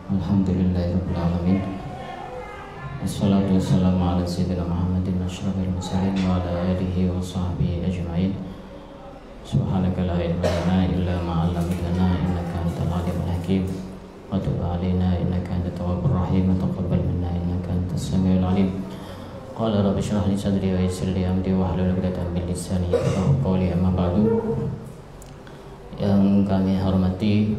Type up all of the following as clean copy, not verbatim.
Alhamdulillahirabbil alamin. Wassalatu wassalamu ala sayyidina Muhammadin asyrafil mursalin wa ala alihi wa sahbihi ajmain. Subhanaka la ilma lana illa ma 'allamtana innaka antal alimul hakim. Wa tub 'alaina innaka antat tawwabur rahim wa taqabbal minna innaka antas samiul alim. Qala rabbi shrah li sadri wa yassir li amri wahlul 'uqdatam min lisani yafqahu qawli. Amma ba'du. Yang kami hormati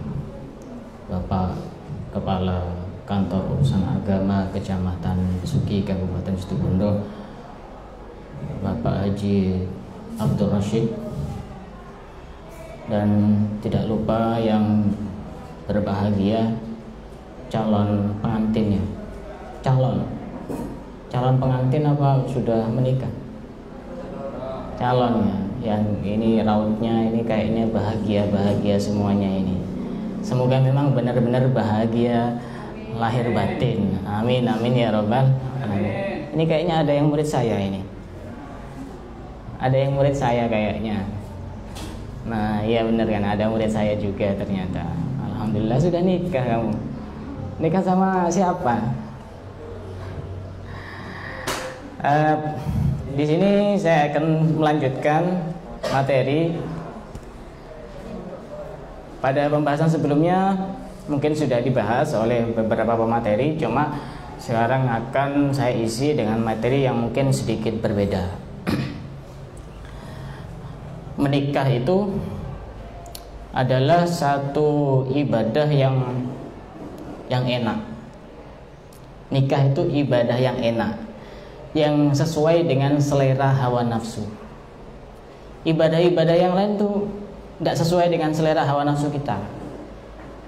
Bapak Kepala Kantor Urusan Agama Kecamatan Besuki Kabupaten Situbondo, Bapak Haji Abdul Rashid, dan tidak lupa yang berbahagia calon pengantinnya. Calon pengantin apa sudah menikah? Calonnya, yang ini rautnya ini kayaknya bahagia semuanya ini. Semoga memang benar-benar bahagia lahir batin. Amin amin ya robbal alamin. Ini kayaknya ada yang murid saya ini. Ada yang murid saya kayaknya. Nah, iya benar kan, ada murid saya juga ternyata. Alhamdulillah sudah nikah kamu. Nikah sama siapa? Di sini saya akan melanjutkan materi. Pada pembahasan sebelumnya mungkin sudah dibahas oleh beberapa pemateri, cuma sekarang akan saya isi dengan materi yang mungkin sedikit berbeda. Menikah itu adalah satu ibadah yang enak. Nikah itu ibadah yang enak, yang sesuai dengan selera hawa nafsu. Ibadah-ibadah yang lain tuh tidak sesuai dengan selera hawa nafsu kita.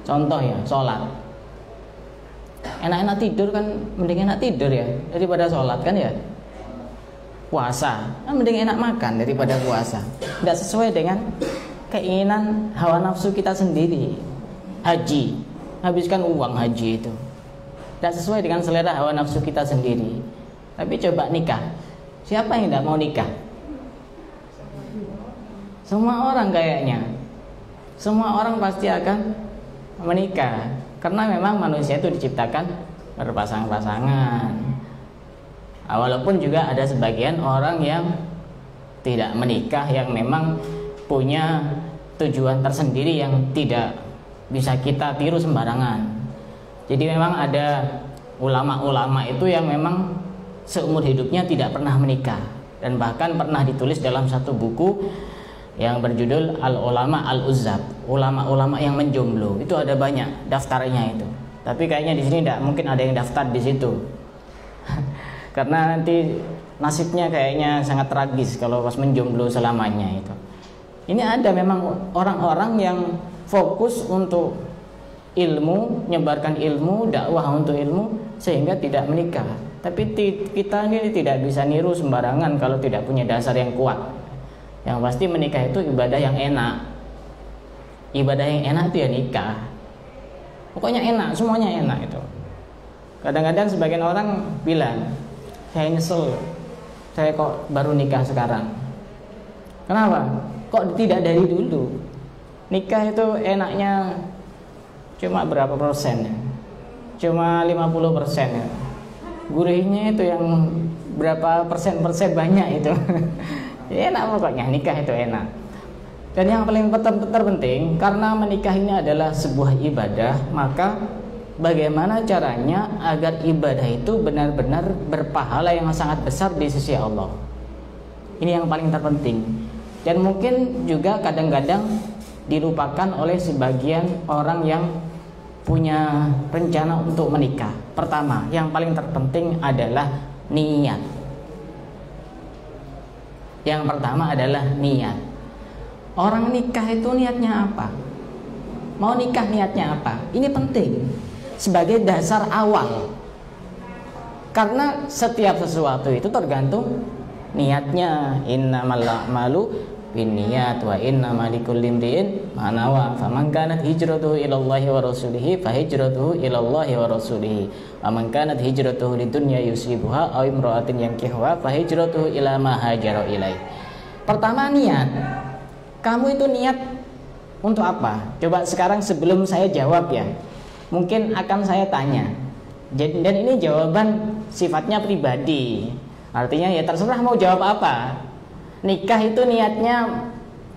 Contoh ya, sholat. Enak-enak tidur kan, mending enak tidur ya daripada sholat kan ya. Puasa kan mending enak makan daripada puasa. Tidak sesuai dengan keinginan hawa nafsu kita sendiri. Haji, habiskan uang haji itu tidak sesuai dengan selera hawa nafsu kita sendiri. Tapi coba nikah, siapa yang tidak mau nikah? Semua orang kayaknya. Semua orang pasti akan menikah, karena memang manusia itu diciptakan berpasang-pasangan. Walaupun juga ada sebagian orang yang tidak menikah, yang memang punya tujuan tersendiri yang tidak bisa kita tiru sembarangan. Jadi memang ada ulama-ulama itu yang memang seumur hidupnya tidak pernah menikah, dan bahkan pernah ditulis dalam satu buku yang berjudul Al-Ulama Al-Uzzab, ulama-ulama yang menjomblo. Itu ada banyak daftarnya itu. Tapi kayaknya di sini tidak mungkin ada yang daftar di situ. Karena nanti nasibnya kayaknya sangat tragis kalau pas menjomblo selamanya itu. Ini ada memang orang-orang yang fokus untuk ilmu, menyebarkan ilmu, dakwah untuk ilmu, sehingga tidak menikah. Tapi kita ini tidak bisa niru sembarangan kalau tidak punya dasar yang kuat. Yang pasti menikah itu ibadah yang enak. Ibadah yang enak itu ya nikah. Pokoknya enak, semuanya enak itu. Kadang-kadang sebagian orang bilang, saya nyesel, saya kok baru nikah sekarang. Kenapa? Kok tidak dari dulu? Nikah itu enaknya cuma berapa persen ya? Cuma 50% ya. Gurihnya itu yang berapa persen banyak itu. Enak pokoknya, nikah itu enak. Dan yang paling terpenting, karena menikah ini adalah sebuah ibadah, maka bagaimana caranya agar ibadah itu benar-benar berpahala yang sangat besar di sisi Allah. Ini yang paling terpenting. Dan mungkin juga kadang-kadang dilupakan oleh sebagian orang yang punya rencana untuk menikah. Pertama, yang paling terpenting adalah niat. Yang pertama adalah niat. Orang nikah itu niatnya apa? Mau nikah niatnya apa? Ini penting sebagai dasar awal. Karena setiap sesuatu itu tergantung niatnya. Innamal a'malu binniyat wa innamal likulli imri'in ma nawa. Faman kanat hijratuhu ilallahi wa rasulihi fa hijratuhu ilallahi wa rasulihi. Wa man kanat hijratuhu lidunya yusibuha aw imra'atin yankihuha fa hijratuhu ila ma hajara ilaih. Pertama, niat. Kamu itu niat untuk apa? Coba sekarang sebelum saya jawab ya. mungkin akan saya tanya. Dan ini jawaban sifatnya pribadi. Artinya ya terserah mau jawab apa. Nikah itu niatnya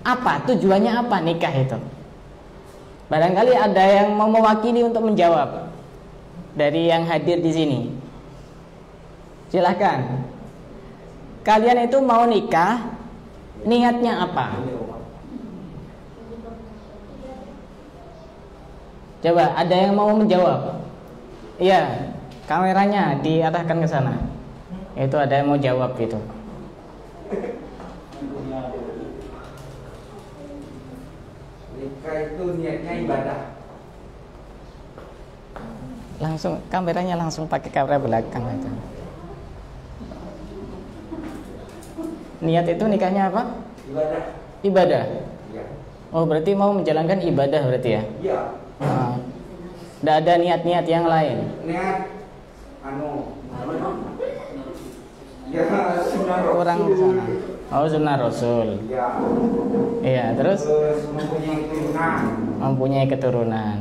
apa? Tujuannya apa nikah itu? Barangkali ada yang mau mewakili untuk menjawab dari yang hadir di sini. Silakan. Kalian itu mau nikah, niatnya apa? Coba ada yang mau menjawab? Iya, kameranya diarahkan ke sana. Itu ada yang mau jawab itu. Nikah itu niatnya ibadah. Langsung kameranya langsung pakai kamera belakang itu. Niat itu nikahnya apa? Ibadah. Ibadah. Iya. Oh, berarti mau menjalankan ibadah berarti ya? Iya. Tidak ada niat-niat yang lain. Niat ya sunnah Rasul. Kurang ke sana. Oh, sunnah Rasul. Iya. Iya, terus mempunyai keturunan. mempunyai keturunan.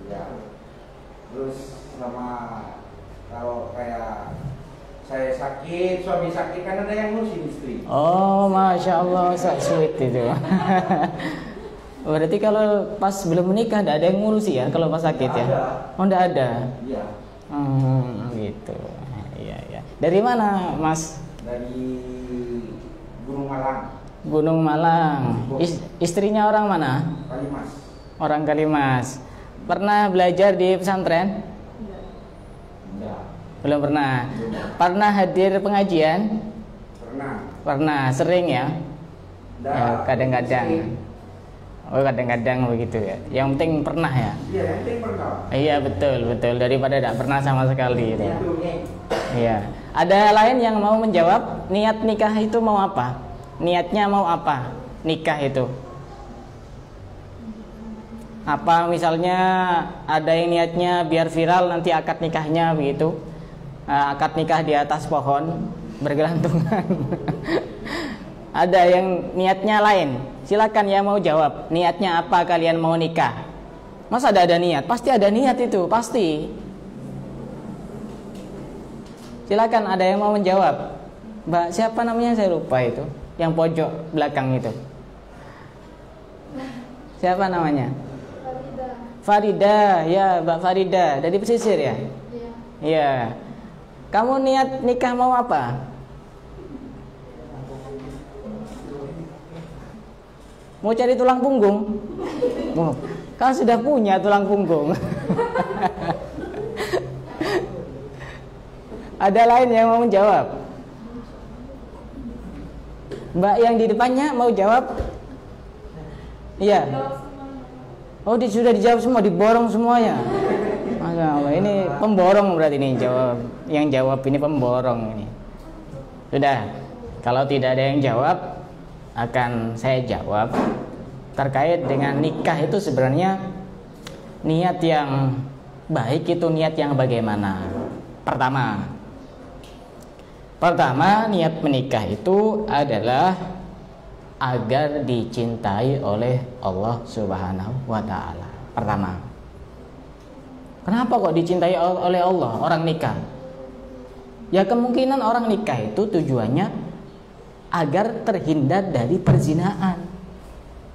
Iya. Terus sama kalau kayak saya sakit, suami sakit kan ada yang ngurusin istri. Oh, masya Allah, so sweet itu. Berarti kalau pas belum menikah tidak ada yang ngurusi ya kalau pas sakit ya? Oh, tidak ada. Iya. Gitu. Iya, iya. Dari mana, Mas? Dari Gunung Malang. Gunung Malang. Istrinya orang mana? Kalimas. Orang Kalimas. Pernah belajar di pesantren? Enggak. Belum pernah. Pernah hadir pengajian? Pernah. Pernah. Sering ya? Enggak. Ya, kadang-kadang. Oh, kadang-kadang begitu ya. Yang penting pernah ya. Iya, yang penting pernah. Iya, betul, betul. Daripada tidak pernah sama sekali itu. Itu nih. Iya. Ada lain yang mau menjawab niat nikah itu mau apa? Niatnya mau apa? Nikah itu. Apa misalnya ada yang niatnya biar viral nanti akad nikahnya begitu. Akad nikah di atas pohon bergelantungan. Ada yang niatnya lain. Silakan yang mau jawab. Niatnya apa kalian mau nikah? Masa ada niat? Pasti ada niat itu, pasti. Silakan ada yang mau menjawab. Mbak siapa namanya saya lupa itu. Yang pojok belakang itu. Siapa namanya? Farida. Ya, Mbak Farida dari pesisir ya? Iya. Kamu niat nikah mau apa? Mau cari tulang punggung? Oh, kan sudah punya tulang punggung. Ada lain yang mau menjawab? Mbak yang di depannya mau jawab? Iya. Oh, sudah dijawab semua, diborong semuanya. Masya Allah, ini pemborong berarti ini jawab. Yang jawab ini pemborong ini. Sudah. Kalau tidak ada yang jawab, akan saya jawab terkait dengan nikah itu sebenarnya niat yang baik itu niat yang bagaimana? Pertama niat menikah itu adalah agar dicintai oleh Allah Subhanahu wa taala. Pertama. Kenapa kok dicintai oleh Allah orang nikah? Ya kemungkinan orang nikah itu tujuannya agar terhindar dari perzinahan.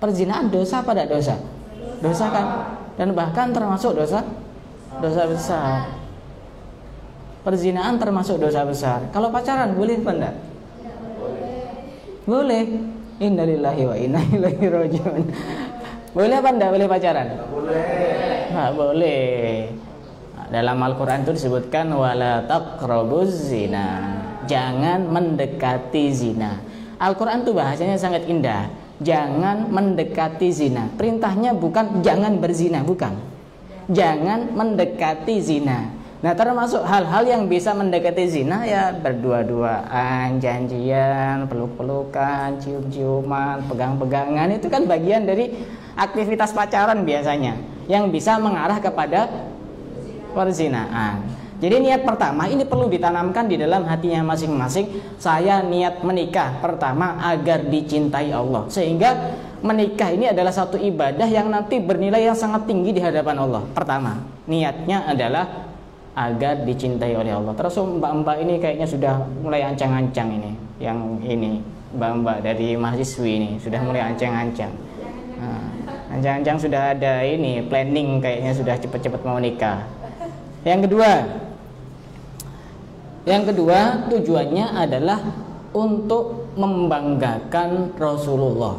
Perzinahan dosa pada dosa? Dosa kan? Dan bahkan termasuk dosa besar. Perzinahan termasuk dosa besar. Kalau pacaran boleh apa enggak? Boleh. Innalillahi wa inna ilaihi rajiun. Boleh apa enggak boleh pacaran? Boleh. Enggak boleh. Dalam Al-Qur'an itu disebutkan wala taqrabuz zina. Jangan mendekati zina. Al-Quran itu bahasanya sangat indah. Jangan mendekati zina. Perintahnya bukan jangan berzina, bukan. Jangan mendekati zina. Nah, termasuk hal-hal yang bisa mendekati zina ya berdua-duaan, janjian, peluk-pelukan, cium-ciuman, pegang-pegangan. Itu kan bagian dari aktivitas pacaran biasanya yang bisa mengarah kepada perzinahan. Jadi niat pertama ini perlu ditanamkan di dalam hatinya masing-masing. Saya niat menikah pertama agar dicintai Allah. Sehingga menikah ini adalah satu ibadah yang nanti bernilai yang sangat tinggi di hadapan Allah. Pertama, niatnya adalah agar dicintai oleh Allah. Terus mbak-mbak ini kayaknya sudah mulai ancang-ancang ini. Yang ini, mbak-mbak dari mahasiswi ini sudah mulai ancang-ancang. Ancang-ancang sudah ada ini, planning kayaknya sudah cepat-cepat mau nikah. Yang kedua tujuannya adalah untuk membanggakan Rasulullah.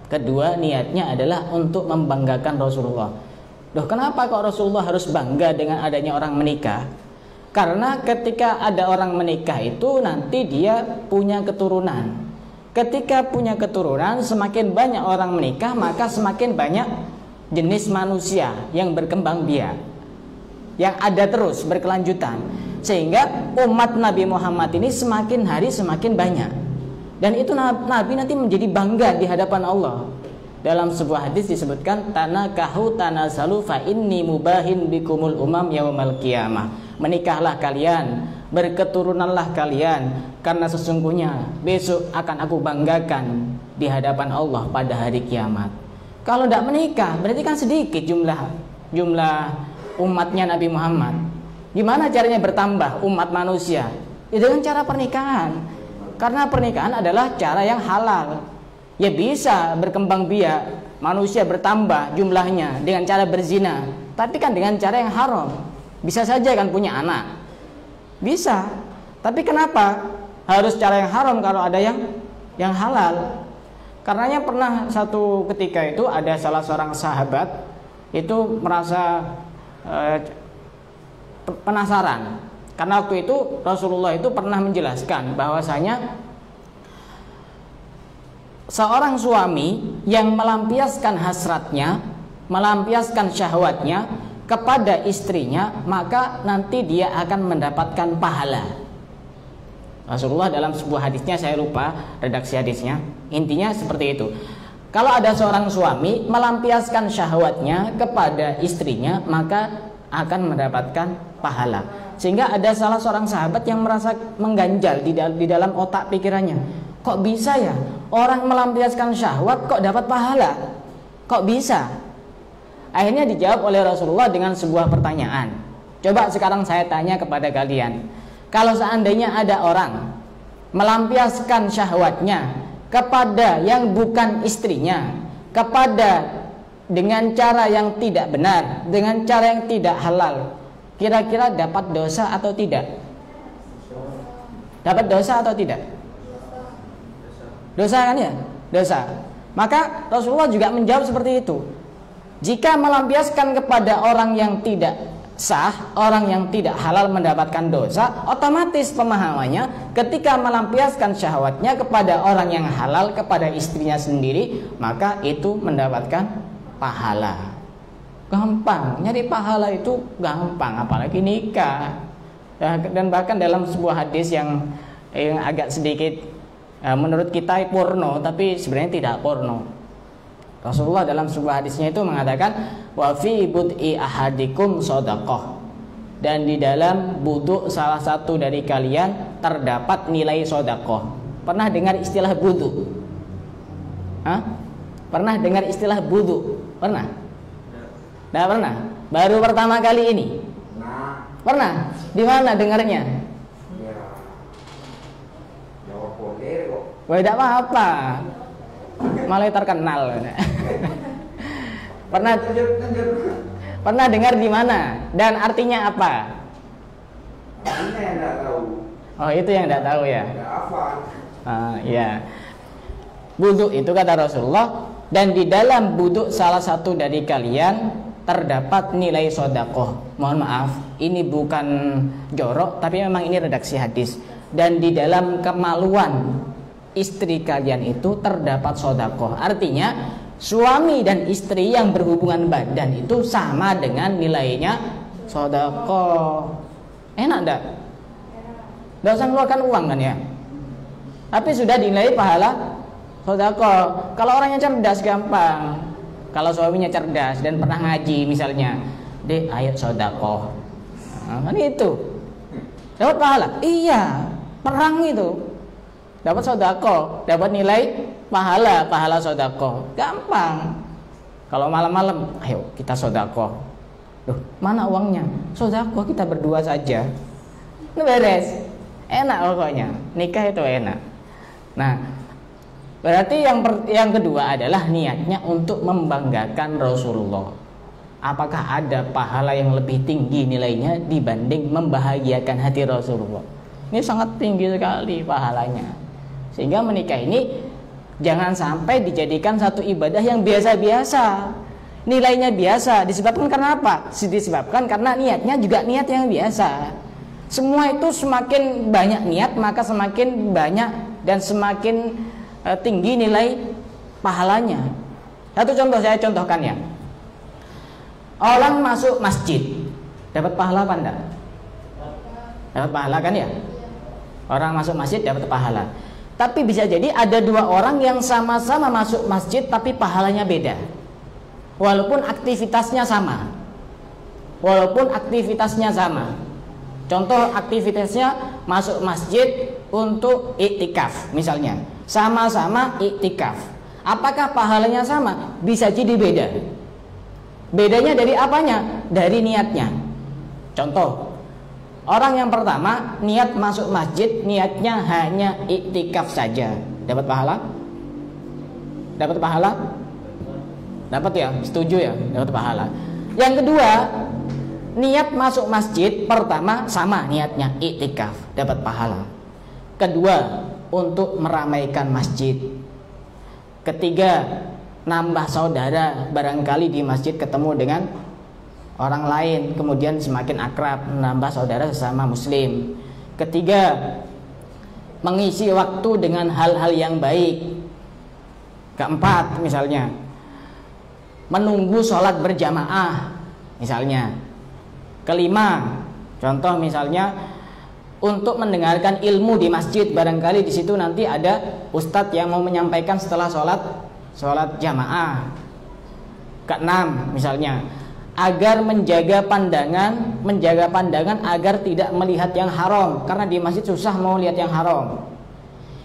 Kedua niatnya adalah untuk membanggakan Rasulullah. Loh, kenapa kok Rasulullah harus bangga dengan adanya orang menikah? Karena ketika ada orang menikah itu nanti dia punya keturunan. Ketika punya keturunan, semakin banyak orang menikah, maka semakin banyak jenis manusia yang berkembang biak, yang ada terus berkelanjutan. Sehingga umat Nabi Muhammad ini semakin hari semakin banyak. Dan itu Nabi nanti menjadi bangga di hadapan Allah. Dalam sebuah hadis disebutkan, tanakahu tanasalu fa inni mubahin bikumul umam yaumal qiyamah. Menikahlah kalian, berketurunanlah kalian, karena sesungguhnya besok akan aku banggakan di hadapan Allah pada hari kiamat. Kalau tidak menikah berarti kan sedikit jumlah umatnya Nabi Muhammad. Gimana caranya bertambah umat manusia? Ya dengan cara pernikahan. Karena pernikahan adalah cara yang halal. Ya bisa berkembang biak, manusia bertambah jumlahnya dengan cara berzina, tapi kan dengan cara yang haram. Bisa saja kan punya anak, bisa. Tapi kenapa harus cara yang haram kalau ada yang halal? Karenanya pernah satu ketika itu ada salah seorang sahabat itu merasa penasaran, karena waktu itu Rasulullah itu pernah menjelaskan bahwasanya seorang suami yang melampiaskan hasratnya, melampiaskan syahwatnya kepada istrinya, maka nanti dia akan mendapatkan pahala. Rasulullah dalam sebuah hadisnya, saya lupa redaksi hadisnya, intinya seperti itu. Kalau ada seorang suami melampiaskan syahwatnya kepada istrinya, maka akan mendapatkan pahala. Sehingga ada salah seorang sahabat yang merasa mengganjal di dalam otak pikirannya. Kok bisa ya orang melampiaskan syahwat kok dapat pahala? Kok bisa? Akhirnya dijawab oleh Rasulullah dengan sebuah pertanyaan. Coba sekarang saya tanya kepada kalian, kalau seandainya ada orang melampiaskan syahwatnya kepada yang bukan istrinya, dengan cara yang tidak benar, dengan cara yang tidak halal, kira-kira dapat dosa atau tidak? Dapat dosa atau tidak? Dosa kan ya? Dosa. Maka Rasulullah juga menjawab seperti itu. Jika melampiaskan kepada orang yang tidak sah, orang yang tidak halal mendapatkan dosa, otomatis pemahamannya ketika melampiaskan syahwatnya kepada orang yang halal, kepada istrinya sendiri, maka itu mendapatkan pahala. Gampang, nyari pahala itu gampang, apalagi nikah. Dan bahkan dalam sebuah hadis yang agak sedikit menurut kita porno, tapi sebenarnya tidak porno. Rasulullah dalam sebuah hadisnya itu mengatakan, wa fi bud'i ahadikum shadaqah, dan di dalam buduk salah satu dari kalian terdapat nilai sedekah. Pernah dengar istilah buduk? Pernah dengar istilah buduk? Pernah? Tidak pernah? Baru pertama kali ini? Pernah? Di mana dengarnya? Wah, tidak apa-apa, malah terkenal. Pernah dengar di mana dan artinya apa? Artinya yang tidak tahu. Oh, itu yang tidak tahu ya. Ya. Buduk itu kata Rasulullah, dan di dalam buduk salah satu dari kalian terdapat nilai sedekah. Mohon maaf, ini bukan jorok, tapi memang ini redaksi hadis. Dan di dalam kemaluan istri kalian itu terdapat sedekah. Artinya suami dan istri yang berhubungan badan itu sama dengan nilainya sedekah. Enak enggak? Enggak usah mengeluarkan uang kan ya. Tapi sudah dinilai pahala sedekah. Kalau orangnya cerdas gampang. Kalau suaminya cerdas dan pernah ngaji misalnya, "Dek, ayo sedekah." Nah, kan itu. Dapat pahala. Iya, perang itu. Dapat sodako, dapat nilai pahala sodako. Gampang. Kalau malam-malam, ayo kita sodako. Loh, mana uangnya? Sodako kita berdua saja. Itu beres. Enak pokoknya. Nikah itu enak. Nah, berarti yang kedua adalah niatnya untuk membanggakan Rasulullah. Apakah ada pahala yang lebih tinggi nilainya dibanding membahagiakan hati Rasulullah? Ini sangat tinggi sekali pahalanya. Sehingga menikah ini jangan sampai dijadikan satu ibadah yang biasa-biasa. Nilainya biasa. Disebabkan karena apa? Disebabkan karena niatnya juga niat yang biasa. Semua itu semakin banyak niat, maka semakin banyak dan semakin tinggi nilai pahalanya. Satu contoh saya contohkan ya. Orang masuk masjid dapat pahala apa enggak? Dapat pahala kan ya? Orang masuk masjid dapat pahala. Tapi bisa jadi ada dua orang yang sama-sama masuk masjid tapi pahalanya beda. Walaupun aktivitasnya sama. Contoh aktivitasnya masuk masjid untuk iktikaf misalnya. Sama-sama iktikaf. Apakah pahalanya sama? Bisa jadi beda. Bedanya dari apanya? Dari niatnya. Contoh, orang yang pertama niat masuk masjid, niatnya hanya iktikaf saja, dapat pahala? Dapat pahala? Dapat ya? Setuju ya? Dapat pahala. Yang kedua, niat masuk masjid pertama sama niatnya iktikaf, dapat pahala. Kedua, untuk meramaikan masjid. Ketiga, nambah saudara, barangkali di masjid ketemu dengan orang lain, kemudian semakin akrab, menambah saudara sesama muslim. Ketiga, mengisi waktu dengan hal-hal yang baik. Keempat, misalnya menunggu sholat berjamaah misalnya. Kelima, contoh misalnya untuk mendengarkan ilmu di masjid, barangkali di situ nanti ada ustadz yang mau menyampaikan setelah sholat jamaah. Keenam misalnya agar menjaga pandangan agar tidak melihat yang haram, karena di masjid susah mau lihat yang haram.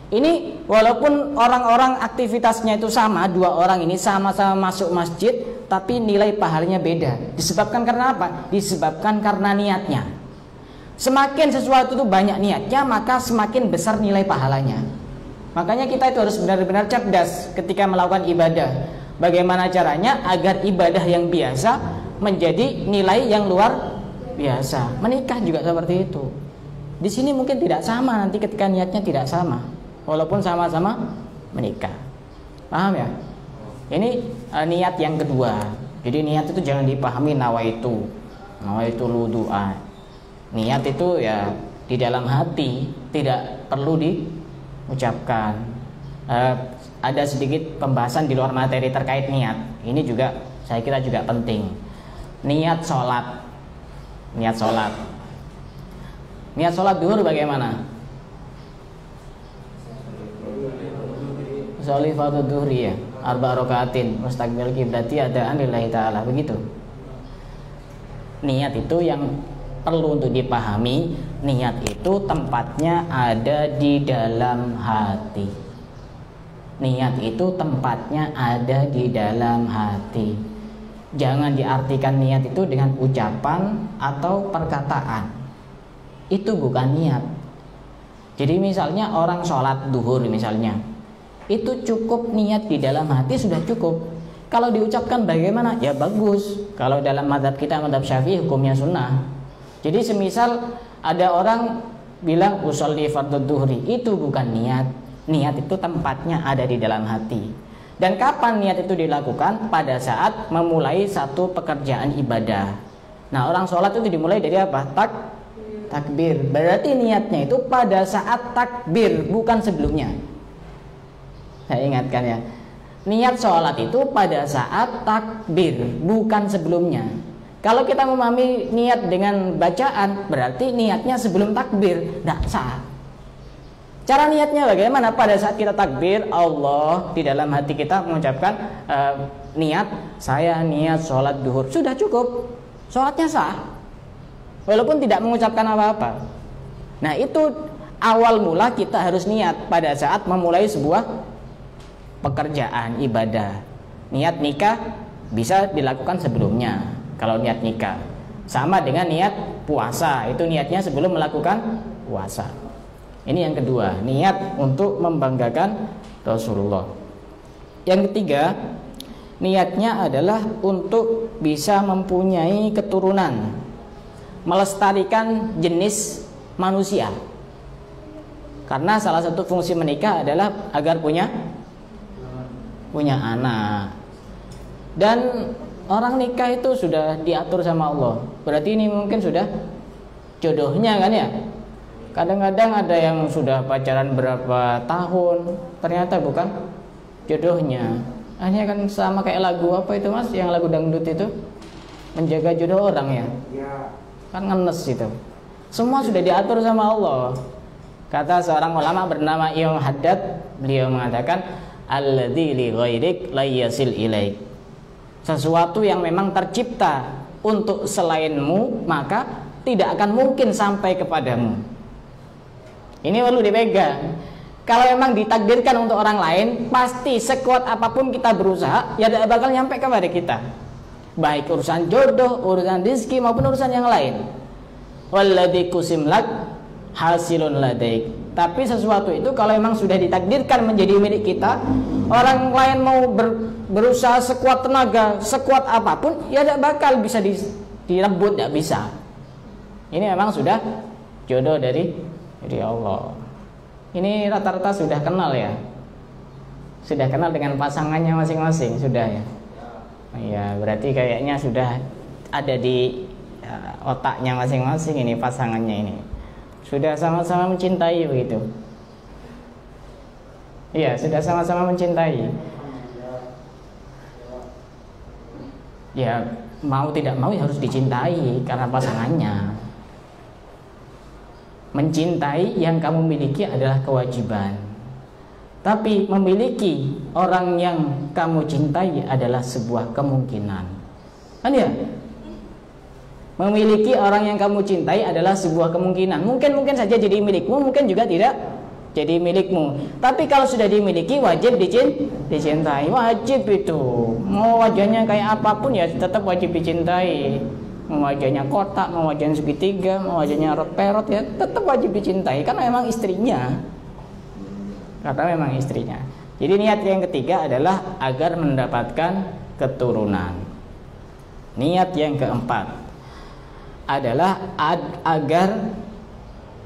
Ini walaupun orang-orang aktivitasnya itu sama, dua orang ini sama-sama masuk masjid, tapi nilai pahalanya beda. Disebabkan karena apa? Disebabkan karena niatnya. Semakin sesuatu itu banyak niatnya, maka semakin besar nilai pahalanya. Makanya kita itu harus benar-benar cerdas ketika melakukan ibadah. Bagaimana caranya agar ibadah yang biasa menjadi nilai yang luar biasa. Menikah juga seperti itu. Di sini mungkin tidak sama nanti ketika niatnya tidak sama, walaupun sama-sama menikah. Paham ya? Ini niat yang kedua. Jadi niat itu jangan dipahami nawaitu wudu'a. Niat itu ya di dalam hati, tidak perlu diucapkan. Ada sedikit pembahasan di luar materi terkait niat. Ini juga saya kira juga penting. Niat sholat. Niat sholat duhur bagaimana? Sholli fardhu duhri ya, arba rakaatin mustaqbil qiblati adaan lillahi ta'ala, begitu. Niat itu yang perlu untuk dipahami. Niat itu tempatnya ada di dalam hati. Niat itu tempatnya ada di dalam hati. Jangan diartikan niat itu dengan ucapan atau perkataan. Itu bukan niat. Jadi misalnya orang sholat duhur misalnya, itu cukup niat di dalam hati sudah cukup. Kalau diucapkan bagaimana? Ya bagus. Kalau dalam mazhab kita, mazhab Syafi'i, hukumnya sunnah. Jadi semisal ada orang bilang usolli fardhu duhri, itu bukan niat. Niat itu tempatnya ada di dalam hati. Dan kapan niat itu dilakukan? Pada saat memulai satu pekerjaan ibadah. Nah, orang sholat itu dimulai dari apa? Takbir. Berarti niatnya itu pada saat takbir, bukan sebelumnya. Saya ingatkan ya, niat sholat itu pada saat takbir, bukan sebelumnya. Kalau kita memahami niat dengan bacaan, berarti niatnya sebelum takbir, tidak sah. Cara niatnya bagaimana? Pada saat kita takbir, Allah di dalam hati kita mengucapkan niat, saya niat sholat duhur, sudah cukup, sholatnya sah. walaupun tidak mengucapkan apa-apa. Nah, itu awal mula kita harus niat pada saat memulai sebuah pekerjaan ibadah. Niat nikah bisa dilakukan sebelumnya kalau niat nikah. Sama dengan niat puasa, itu niatnya sebelum melakukan puasa. Ini yang kedua, niat untuk membanggakan Rasulullah. Yang ketiga, niatnya adalah untuk bisa mempunyai keturunan, melestarikan jenis manusia. Karena salah satu fungsi menikah adalah agar punya anak. Dan orang nikah itu sudah diatur sama Allah. Berarti ini mungkin sudah jodohnya kan ya. Kadang-kadang ada yang sudah pacaran berapa tahun, ternyata bukan jodohnya. Ini kan sama kayak lagu apa itu mas, yang lagu dangdut itu, menjaga jodoh orang ya. Kan ngenes itu. Semua sudah diatur sama Allah. Kata seorang ulama bernama Imam Haddad, beliau mengatakan, alladzi li ghairik la yasil ilaik. Sesuatu yang memang tercipta untuk selainmu, maka tidak akan mungkin sampai kepadamu. Ini perlu dipegang. Kalau memang ditakdirkan untuk orang lain, pasti sekuat apapun kita berusaha, ya tidak bakal nyampe kepada kita. Baik urusan jodoh, urusan rezeki maupun urusan yang lain. Walladzi kusimlak hasilun ladaik. Tapi sesuatu itu kalau memang sudah ditakdirkan menjadi milik kita, orang lain mau berusaha sekuat tenaga, sekuat apapun, ya tidak bakal bisa direbut, tidak bisa. Ini memang sudah jodoh dari Allah. Ini rata-rata sudah kenal ya, sudah kenal dengan pasangannya masing-masing, sudah ya. Ya berarti kayaknya sudah ada di otaknya masing-masing ini pasangannya ini. Sudah sama-sama mencintai begitu. Iya, sudah sama-sama mencintai. Ya mau tidak mau ya harus dicintai karena pasangannya. Mencintai yang kamu miliki adalah kewajiban. Tapi memiliki orang yang kamu cintai adalah sebuah kemungkinan. Kan ya? Memiliki orang yang kamu cintai adalah sebuah kemungkinan. Mungkin saja jadi milikmu, mungkin juga tidak jadi milikmu. Tapi kalau sudah dimiliki wajib dicintai. Wajib itu. Mau wajahnya kayak apapun ya tetap wajib dicintai. Mau wajahnya kotak, mau wajahnya segitiga, mau wajahnya perot ya tetap wajib dicintai karena memang istrinya. Jadi niat yang ketiga adalah agar mendapatkan keturunan. Niat yang keempat adalah agar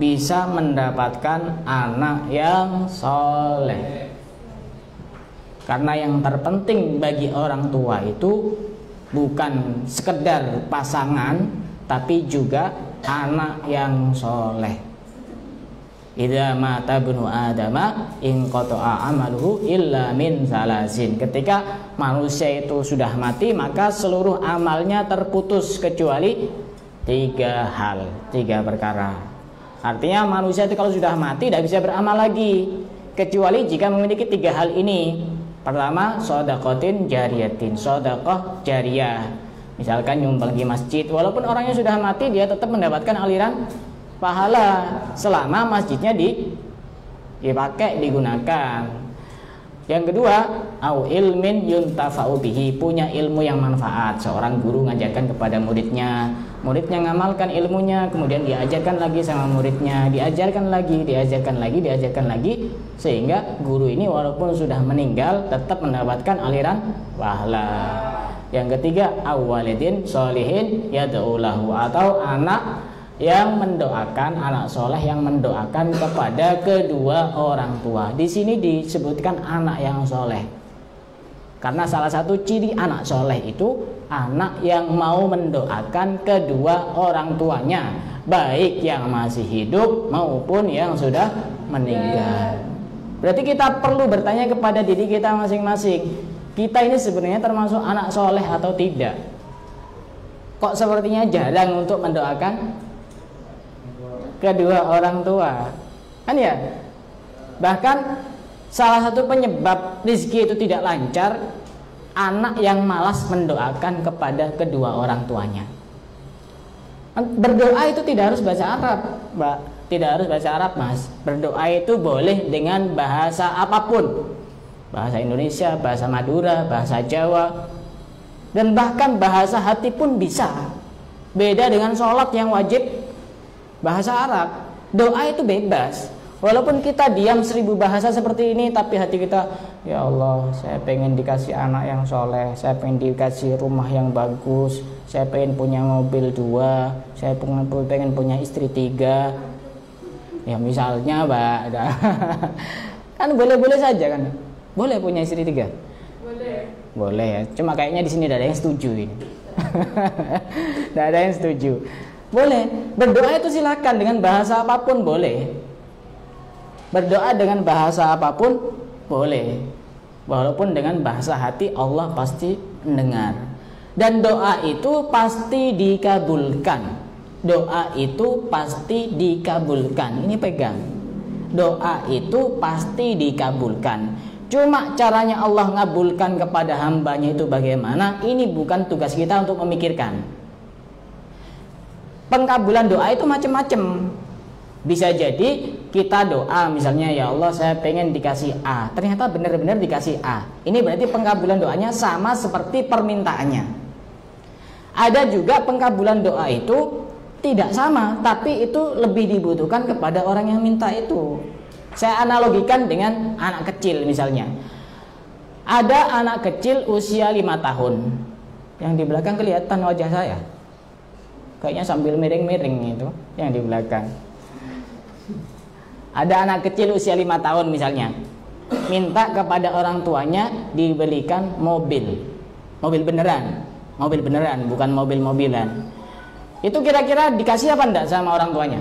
bisa mendapatkan anak yang soleh. Karena yang terpenting bagi orang tua itu bukan sekedar pasangan, tapi juga anak yang soleh. Idza mata ibnu adama inqata'a amaluhu illa min salasin. Ketika manusia itu sudah mati, maka seluruh amalnya terputus kecuali 3 perkara. Artinya manusia itu kalau sudah mati tidak bisa beramal lagi kecuali jika memiliki 3 hal ini. Pertama, shadaqatin jariyatin, sedekah jariyah. Misalkan nyumbang di masjid, walaupun orangnya sudah mati, dia tetap mendapatkan aliran pahala selama masjidnya dipakai, digunakan. Yang kedua, au ilmin yuntafa'u bihi, punya ilmu yang manfaat. Seorang guru ngajarkan kepada muridnya ngamalkan ilmunya, kemudian diajarkan lagi sama muridnya, diajarkan lagi, sehingga guru ini walaupun sudah meninggal tetap mendapatkan aliran pahala. Yang ketiga, awwalidin sholihin yad'ulahu, atau anak yang mendoakan, anak soleh yang mendoakan kepada kedua orang tua. Di sini disebutkan anak yang soleh karena salah satu ciri anak soleh itu anak yang mau mendoakan kedua orang tuanya, baik yang masih hidup maupun yang sudah meninggal. Berarti kita perlu bertanya kepada diri kita masing-masing, kita ini sebenarnya termasuk anak soleh atau tidak? Kok sepertinya jarang untuk mendoakan kedua orang tua, kan ya? Bahkan salah satu penyebab rezeki itu tidak lancar, anak yang malas mendoakan kepada kedua orang tuanya. Berdoa itu tidak harus bahasa Arab, Mbak. Tidak harus bahasa Arab, Mas. Berdoa itu boleh dengan bahasa apapun. Bahasa Indonesia, bahasa Madura, bahasa Jawa, dan bahkan bahasa hati pun bisa. Beda dengan sholat yang wajib bahasa Arab. Doa itu bebas. Walaupun kita diam 1000 bahasa seperti ini, tapi hati kita, ya Allah, saya pengen dikasih anak yang soleh, saya pengen dikasih rumah yang bagus, saya pengen punya mobil 2, saya pengen punya istri 3. Ya misalnya, Mbak, kan boleh-boleh saja kan? Boleh punya istri 3? Boleh ya. Cuma kayaknya di sini tidak ada yang setuju ini. Tidak ada yang setuju. Boleh. Berdoa itu silakan dengan bahasa apapun boleh. Berdoa dengan bahasa apapun boleh. Walaupun dengan bahasa hati Allah pasti mendengar. Dan doa itu pasti dikabulkan. Doa itu pasti dikabulkan. Ini pegang. Doa itu pasti dikabulkan. Cuma caranya Allah ngabulkan kepada hambanya itu bagaimana? Ini bukan tugas kita untuk memikirkan. Pengkabulan doa itu macam-macam. Bisa jadi kita doa misalnya, ya Allah saya pengen dikasih A, ternyata benar-benar dikasih A. Ini berarti pengkabulan doanya sama seperti permintaannya. Ada juga pengkabulan doa itu tidak sama, tapi itu lebih dibutuhkan kepada orang yang minta itu. Saya analogikan dengan anak kecil misalnya. Ada anak kecil usia 5 tahun. Yang di belakang kelihatan wajah saya. Kayaknya sambil miring-miring itu yang di belakang. Ada anak kecil usia 5 tahun misalnya, minta kepada orang tuanya dibelikan mobil. Mobil beneran, bukan mobil-mobilan. Itu kira-kira dikasih apa enggak sama orang tuanya?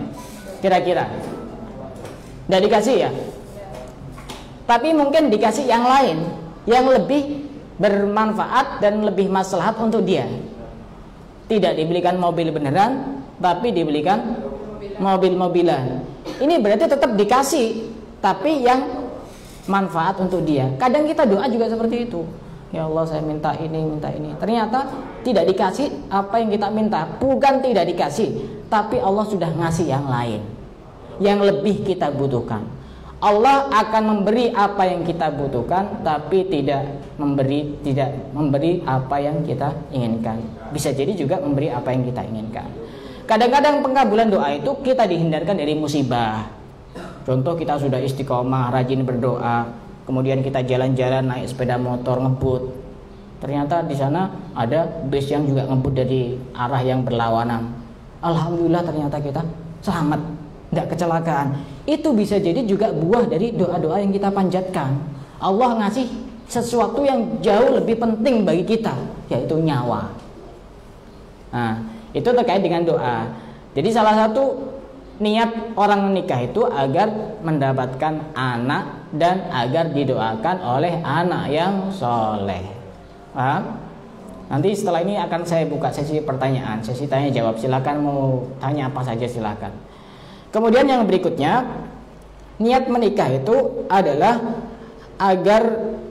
Kira-kira enggak dikasih ya? Tapi mungkin dikasih yang lain, yang lebih bermanfaat dan lebih maslahat untuk dia. Tidak dibelikan mobil beneran, tapi dibelikan mobil-mobilan. Ini berarti tetap dikasih, tapi yang manfaat untuk dia. Kadang kita doa juga seperti itu. Ya Allah saya minta ini. Ternyata tidak dikasih apa yang kita minta. Bukan tidak dikasih, tapi Allah sudah ngasih yang lain, yang lebih kita butuhkan. Allah akan memberi apa yang kita butuhkan, tapi tidak memberi apa yang kita inginkan. Bisa jadi juga memberi apa yang kita inginkan. Kadang-kadang pengkabulan doa itu kita dihindarkan dari musibah. Contoh kita sudah istiqomah, rajin berdoa, kemudian kita jalan-jalan naik sepeda motor ngebut. Ternyata di sana ada bus yang juga ngebut dari arah yang berlawanan. Alhamdulillah ternyata kita selamat, tidak kecelakaan. Itu bisa jadi juga buah dari doa-doa yang kita panjatkan. Allah ngasih sesuatu yang jauh lebih penting bagi kita, yaitu nyawa. Nah, itu terkait dengan doa. Jadi salah satu niat orang menikah itu agar mendapatkan anak dan agar didoakan oleh anak yang soleh. Paham? Nanti setelah ini akan saya buka sesi pertanyaan, sesi tanya jawab. Silakan mau tanya apa saja silakan. Kemudian yang berikutnya, niat menikah itu adalah agar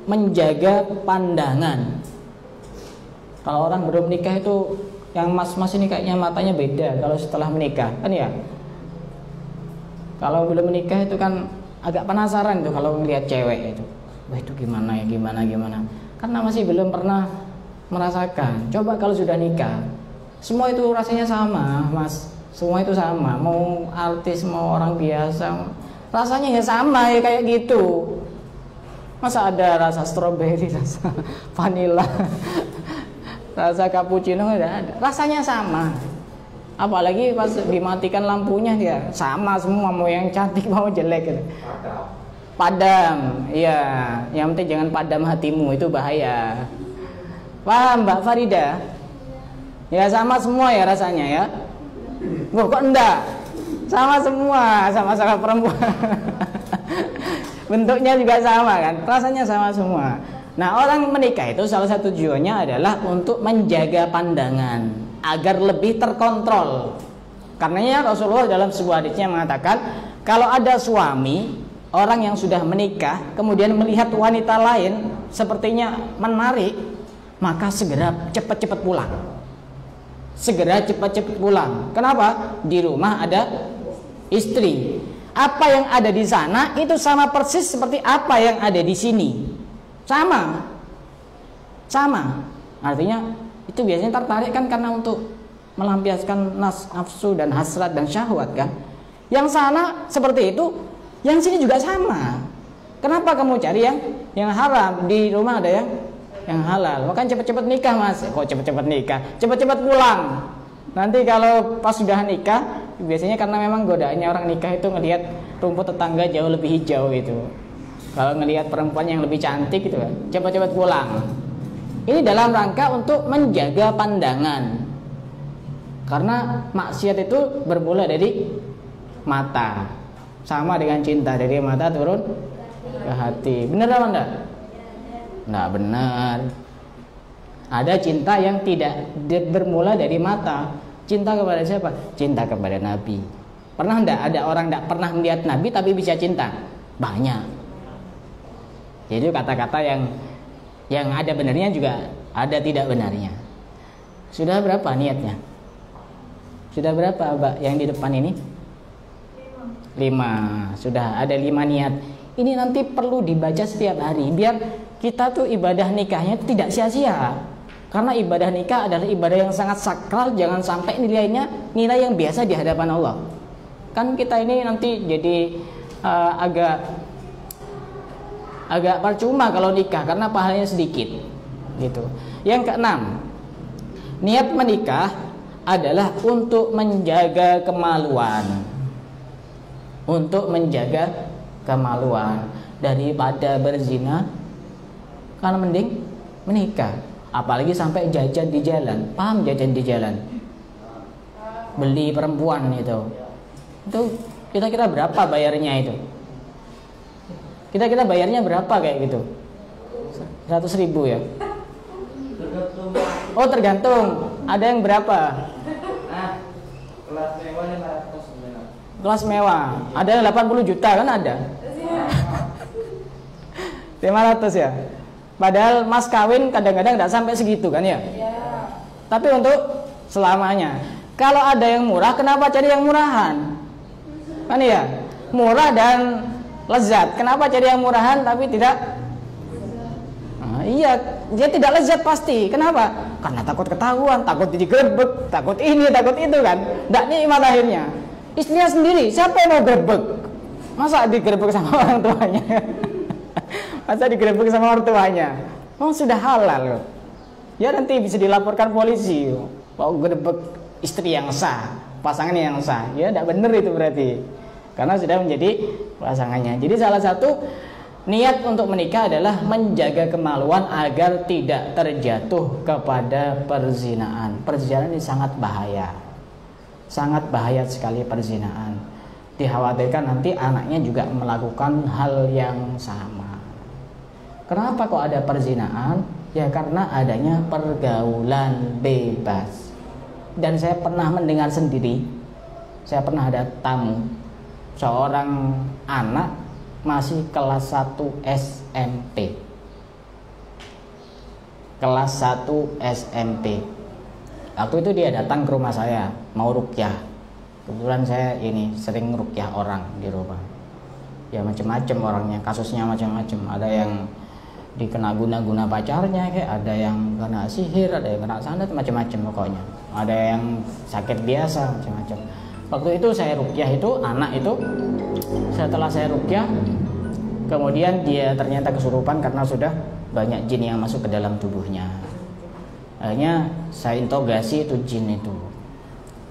menjaga pandangan. Kalau orang belum nikah itu, yang mas-mas ini kayaknya matanya beda kalau setelah menikah, kan ya? Kalau belum menikah itu kan agak penasaran tuh kalau melihat cewek itu. Wah itu gimana ya, gimana. Karena masih belum pernah merasakan. Coba kalau sudah nikah, semua itu rasanya sama, mas. Semua itu sama. Mau artis, mau orang biasa, rasanya ya sama ya kayak gitu. Masa ada rasa stroberi, rasa vanila, rasa cappuccino, tidak ada. Rasanya sama. Apalagi pas dimatikan lampunya ya sama semua, mau yang cantik mau jelek gitu. Padam. Iya, yang penting jangan padam hatimu, itu bahaya. Paham Mbak Farida? Ya sama semua ya rasanya ya. Wah kok enggak? Sama semua, sama-sama perempuan. Bentuknya juga sama kan, rasanya sama semua. Nah orang menikah itu salah satu tujuannya adalah untuk menjaga pandangan agar lebih terkontrol. Karenanya Rasulullah dalam sebuah hadisnya mengatakan, kalau ada suami orang yang sudah menikah kemudian melihat wanita lain sepertinya menarik, maka segera cepat-cepat pulang. segera cepat-cepat pulang. Kenapa? Di rumah ada istri. Apa yang ada di sana itu sama persis seperti apa yang ada di sini. Sama. Artinya itu biasanya tertarik kan karena untuk melampiaskan nafsu dan hasrat dan syahwat kan. Yang sana seperti itu, yang sini juga sama. Kenapa kamu cari yang haram? Di rumah ada yang halal. Makanya cepat-cepat nikah, Mas. Kok cepat-cepat nikah? Cepat-cepat pulang. Nanti kalau pas sudah nikah, biasanya karena memang godaannya orang nikah itu ngelihat rumput tetangga jauh lebih hijau itu. Kalau ngelihat perempuan yang lebih cantik gitu kan, cepat-cepat pulang. Ini dalam rangka untuk menjaga pandangan. Karena maksiat itu bermula dari mata. Sama dengan cinta, dari mata turun ke hati. Benar apa enggak? Enggak benar. Ada cinta yang tidak bermula dari mata. Cinta kepada siapa? Cinta kepada Nabi. Pernah enggak ada orang enggak pernah melihat Nabi tapi bisa cinta? Banyak. Jadi kata-kata yang ada benarnya juga ada tidak benarnya. Sudah berapa niatnya? Sudah berapa, Mbak, yang di depan ini? 5. Sudah ada 5 niat. Ini nanti perlu dibaca setiap hari biar kita tuh ibadah nikahnya tidak sia-sia. Karena ibadah nikah adalah ibadah yang sangat sakral, jangan sampai nilai yang biasa di hadapan Allah. Kan kita ini nanti jadi agak percuma kalau nikah karena pahalanya sedikit. Gitu. Yang keenam, niat menikah adalah untuk menjaga kemaluan. Untuk menjaga kemaluan daripada berzina, kan mending menikah. Apalagi sampai jajan di jalan. Paham jajan di jalan? Beli perempuan itu kira-kira berapa bayarnya itu? Kira-kira bayarnya berapa kayak gitu? 100.000 ya? Oh tergantung. Ada yang berapa? Kelas mewah 500. Kelas mewah. Ada yang 80 juta kan ada? 500 ya? Padahal mas kawin kadang-kadang tidak sampai segitu kan ya? Tapi untuk selamanya. Kalau ada yang murah, kenapa cari yang murahan? Kan ya? Murah dan lezat. Kenapa cari yang murahan tapi tidak? Iya, dia tidak lezat pasti. Kenapa? Karena takut ketahuan, takut digerebek, takut ini, takut itu kan. Tidak nikmat akhirnya. Istrinya sendiri, siapa yang mau gerebek? Masa digerebek sama orang tuanya? Masa digerebek sama orang tuanya? Oh sudah halal loh. Ya nanti bisa dilaporkan polisi. Mau gerebek istri yang sah, pasangan yang sah. Ya tidak benar itu berarti. Karena sudah menjadi pasangannya. Jadi salah satu niat untuk menikah adalah menjaga kemaluan agar tidak terjatuh kepada perzinaan. Perzinahan ini sangat bahaya. Sangat bahaya sekali perzinaan. Dikhawatirkan nanti anaknya juga melakukan hal yang sama. Kenapa kok ada perzinaan? Ya karena adanya pergaulan bebas. Dan saya pernah mendengar sendiri, saya pernah ada tamu, seorang anak masih kelas 1 SMP. Kelas 1 SMP. Waktu itu dia datang ke rumah saya, mau ruqyah. Kebetulan saya ini sering ruqyah orang di rumah. Ya macam-macam orangnya, kasusnya macam-macam. Ada yang dikena guna-guna pacarnya, kayak ada yang kena sihir, ada yang kena santet, macam-macam pokoknya. Ada yang sakit biasa, macam-macam. Waktu itu saya ruqyah itu, anak itu, setelah saya ruqyah, kemudian dia ternyata kesurupan karena sudah banyak jin yang masuk ke dalam tubuhnya. Akhirnya saya interogasi itu jin itu.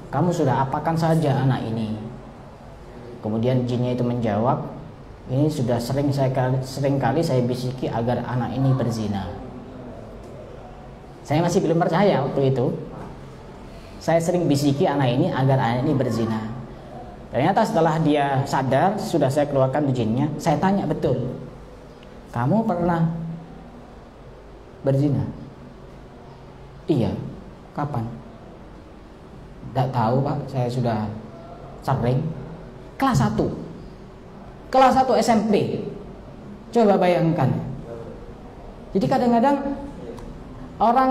Kamu sudah apakan saja anak ini? Kemudian jinnya itu menjawab, ini sudah sering kali saya bisiki agar anak ini berzina. Saya masih belum percaya waktu itu. Saya sering bisiki anak ini agar anak ini berzina. Ternyata setelah dia sadar, sudah saya keluarkan jinnya. Saya tanya betul, kamu pernah berzina? Iya. Kapan? Tidak tahu Pak, saya sudah sering. Kelas 1. Kelas 1 SMP. Coba bayangkan. Jadi kadang-kadang orang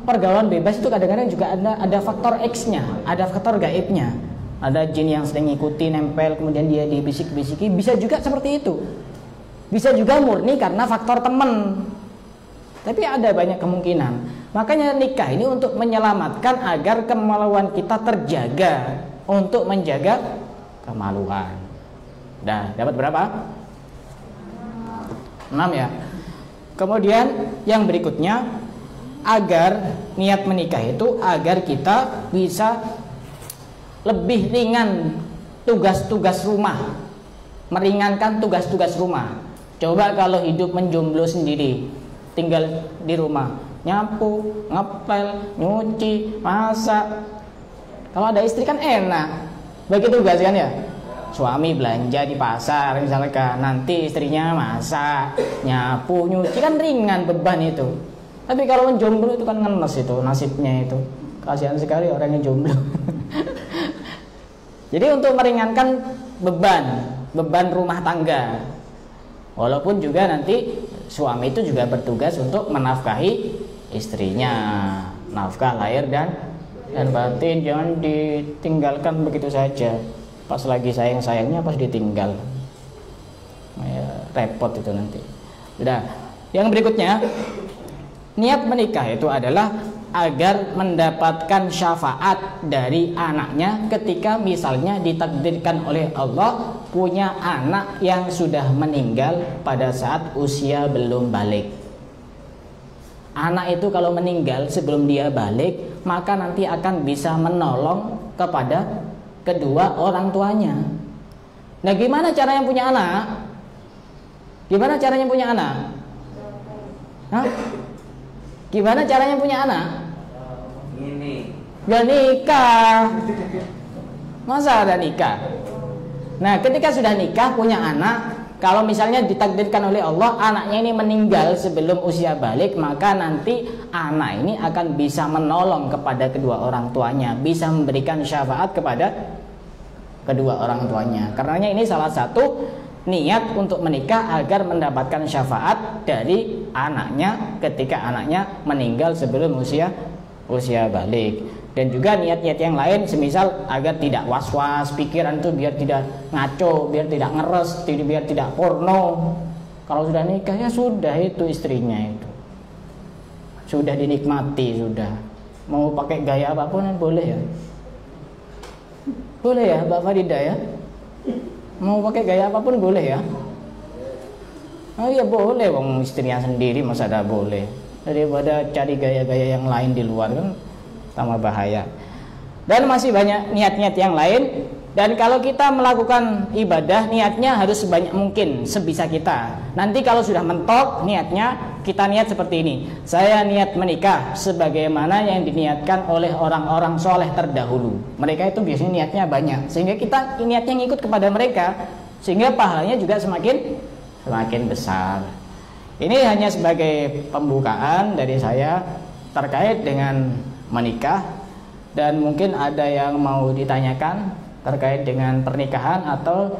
pergaulan bebas itu kadang-kadang juga ada faktor X-nya, ada faktor gaibnya. Ada jin yang sedang ngikuti, nempel, kemudian dia dibisik-bisiki, bisa juga seperti itu. Bisa juga murni karena faktor teman. Tapi ada banyak kemungkinan. Makanya nikah ini untuk menyelamatkan agar kemaluan kita terjaga, untuk menjaga kemaluan. Nah, dapat berapa? 6 ya. Kemudian yang berikutnya, agar niat menikah itu agar kita bisa lebih ringan tugas-tugas rumah, meringankan tugas-tugas rumah. Coba kalau hidup menjomblo sendiri, tinggal di rumah, nyapu, ngepel, nyuci, masak. Kalau ada istri kan enak, bagi tugas kan ya. Suami belanja di pasar misalkan, nanti istrinya masak, nyapu, nyuci, kan ringan beban itu. Tapi kalau menjomblo itu kan ngenes itu nasibnya itu. Kasihan sekali orang yang jomblo. Jadi untuk meringankan beban rumah tangga. Walaupun juga nanti suami itu juga bertugas untuk menafkahi istrinya, nafkah lahir dan batin, jangan ditinggalkan begitu saja. Pas lagi sayang-sayangnya pas ditinggal, ya, repot itu nanti. Udah. Yang berikutnya, niat menikah itu adalah agar mendapatkan syafaat dari anaknya ketika misalnya ditakdirkan oleh Allah punya anak yang sudah meninggal pada saat usia belum balik. Anak itu kalau meninggal sebelum dia balik, maka nanti akan bisa menolong kepada kedua orang tuanya. Nah, gimana caranya punya anak? Gimana caranya punya anak? Hah? Gimana caranya punya anak? Ini. Gak nikah. Masa ada nikah? Nah, ketika sudah nikah punya anak, kalau misalnya ditakdirkan oleh Allah anaknya ini meninggal sebelum usia balik, maka nanti anak ini akan bisa menolong kepada kedua orang tuanya, bisa memberikan syafaat kepada kedua orang tuanya. Karenanya ini salah satu niat untuk menikah agar mendapatkan syafaat dari anaknya ketika anaknya meninggal sebelum usia balik. Dan juga niat-niat yang lain semisal agar tidak was-was pikiran itu, biar tidak ngaco, biar tidak ngeres, biar tidak porno. Kalau sudah nikah ya sudah, itu istrinya itu sudah dinikmati, sudah mau pakai gaya apapun boleh ya, boleh ya Mbak Farida ya. Mau pakai gaya apapun boleh ya? Oh iya boleh, wong istrinya sendiri masa ada boleh. Daripada cari gaya-gaya yang lain di luar kan tambah bahaya. Dan masih banyak niat-niat yang lain. Dan kalau kita melakukan ibadah, niatnya harus sebanyak mungkin, sebisa kita. Nanti kalau sudah mentok niatnya, kita niat seperti ini. Saya niat menikah sebagaimana yang diniatkan oleh orang-orang soleh terdahulu. Mereka itu biasanya niatnya banyak, sehingga kita niatnya ngikut kepada mereka, sehingga pahalanya juga semakin besar. Ini hanya sebagai pembukaan dari saya terkait dengan menikah. Dan mungkin ada yang mau ditanyakan terkait dengan pernikahan atau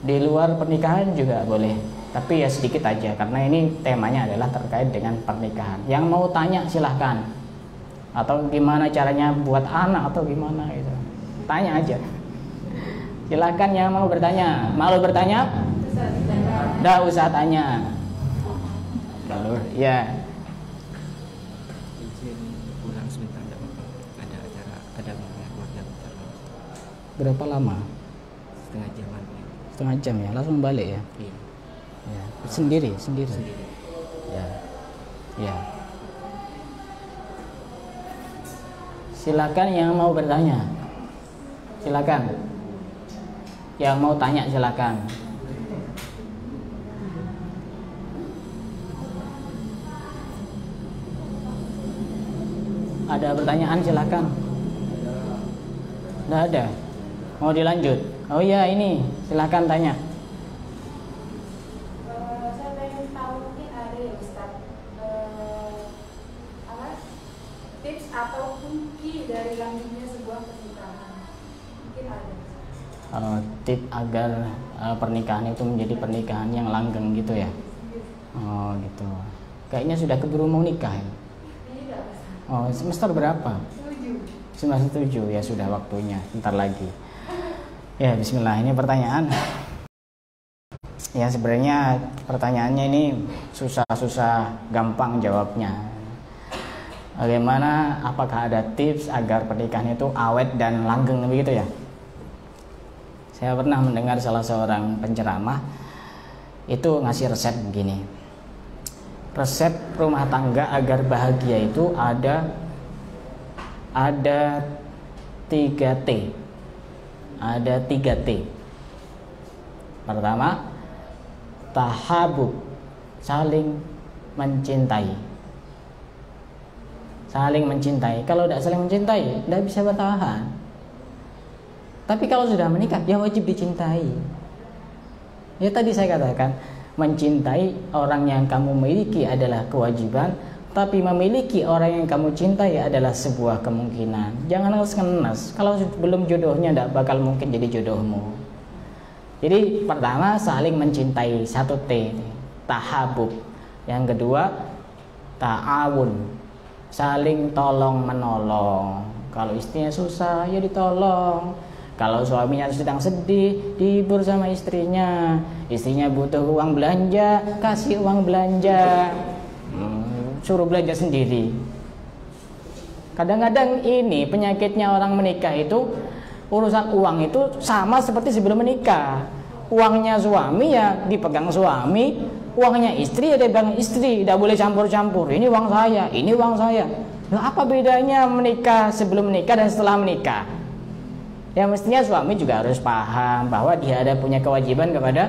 di luar pernikahan juga boleh, tapi ya sedikit aja karena ini temanya adalah terkait dengan pernikahan. Yang mau tanya silahkan, atau gimana caranya buat anak atau gimana gitu, tanya aja silahkan. Yang mau bertanya, malu bertanya nggak usah tanya lalu ya. Berapa lama? Setengah jam. Setengah jam ya, langsung balik ya? Iya. Ya. Sendiri. Ya. Ya. Silakan yang mau bertanya. Silakan. Yang mau tanya silakan. Ada pertanyaan silakan. Nggak ada. Mau dilanjut? Oh iya, ini silahkan tanya. Saya pengen tahu mungkin ada ya Ustaz, tips atau kunci dari langgengnya sebuah pernikahan. Mungkin ada. Tip agar pernikahan itu menjadi pernikahan yang langgeng gitu ya. Oh gitu. Kayaknya sudah keburu mau nikah ya. Tidak. Oh, semester berapa? 7. Semester 7, ya sudah waktunya, bentar lagi. Ya, bismillah, ini pertanyaan. Ya, sebenarnya pertanyaannya ini susah-susah gampang jawabnya. Bagaimana, apakah ada tips agar pernikahan itu awet dan langgeng begitu ya? Saya pernah mendengar salah seorang penceramah itu ngasih resep begini. Resep rumah tangga agar bahagia itu ada 3T. Ada 3T. Pertama, tahabub, saling mencintai. Saling mencintai. Kalau tidak saling mencintai, tidak bisa bertahan. Tapi kalau sudah menikah, ya wajib dicintai. Ya tadi saya katakan, mencintai orang yang kamu miliki adalah kewajiban, tapi memiliki orang yang kamu cintai adalah sebuah kemungkinan. Jangan ngenes-ngenes. Kalau belum jodohnya tidak bakal mungkin jadi jodohmu. Jadi pertama, saling mencintai, 1T, tahabub. Yang kedua, ta'awun, saling tolong menolong. Kalau istrinya susah, ya ditolong. Kalau suaminya sedang sedih, dihibur sama istrinya. Istrinya butuh uang belanja, kasih uang belanja. Suruh belanja sendiri. Kadang-kadang ini penyakitnya orang menikah itu, urusan uang itu sama seperti sebelum menikah. Uangnya suami ya dipegang suami, uangnya istri ya dipegang istri. Tidak boleh campur-campur. Ini uang saya, ini uang saya. Nah, apa bedanya menikah sebelum menikah dan setelah menikah? Ya mestinya suami juga harus paham bahwa dia ada punya kewajiban kepada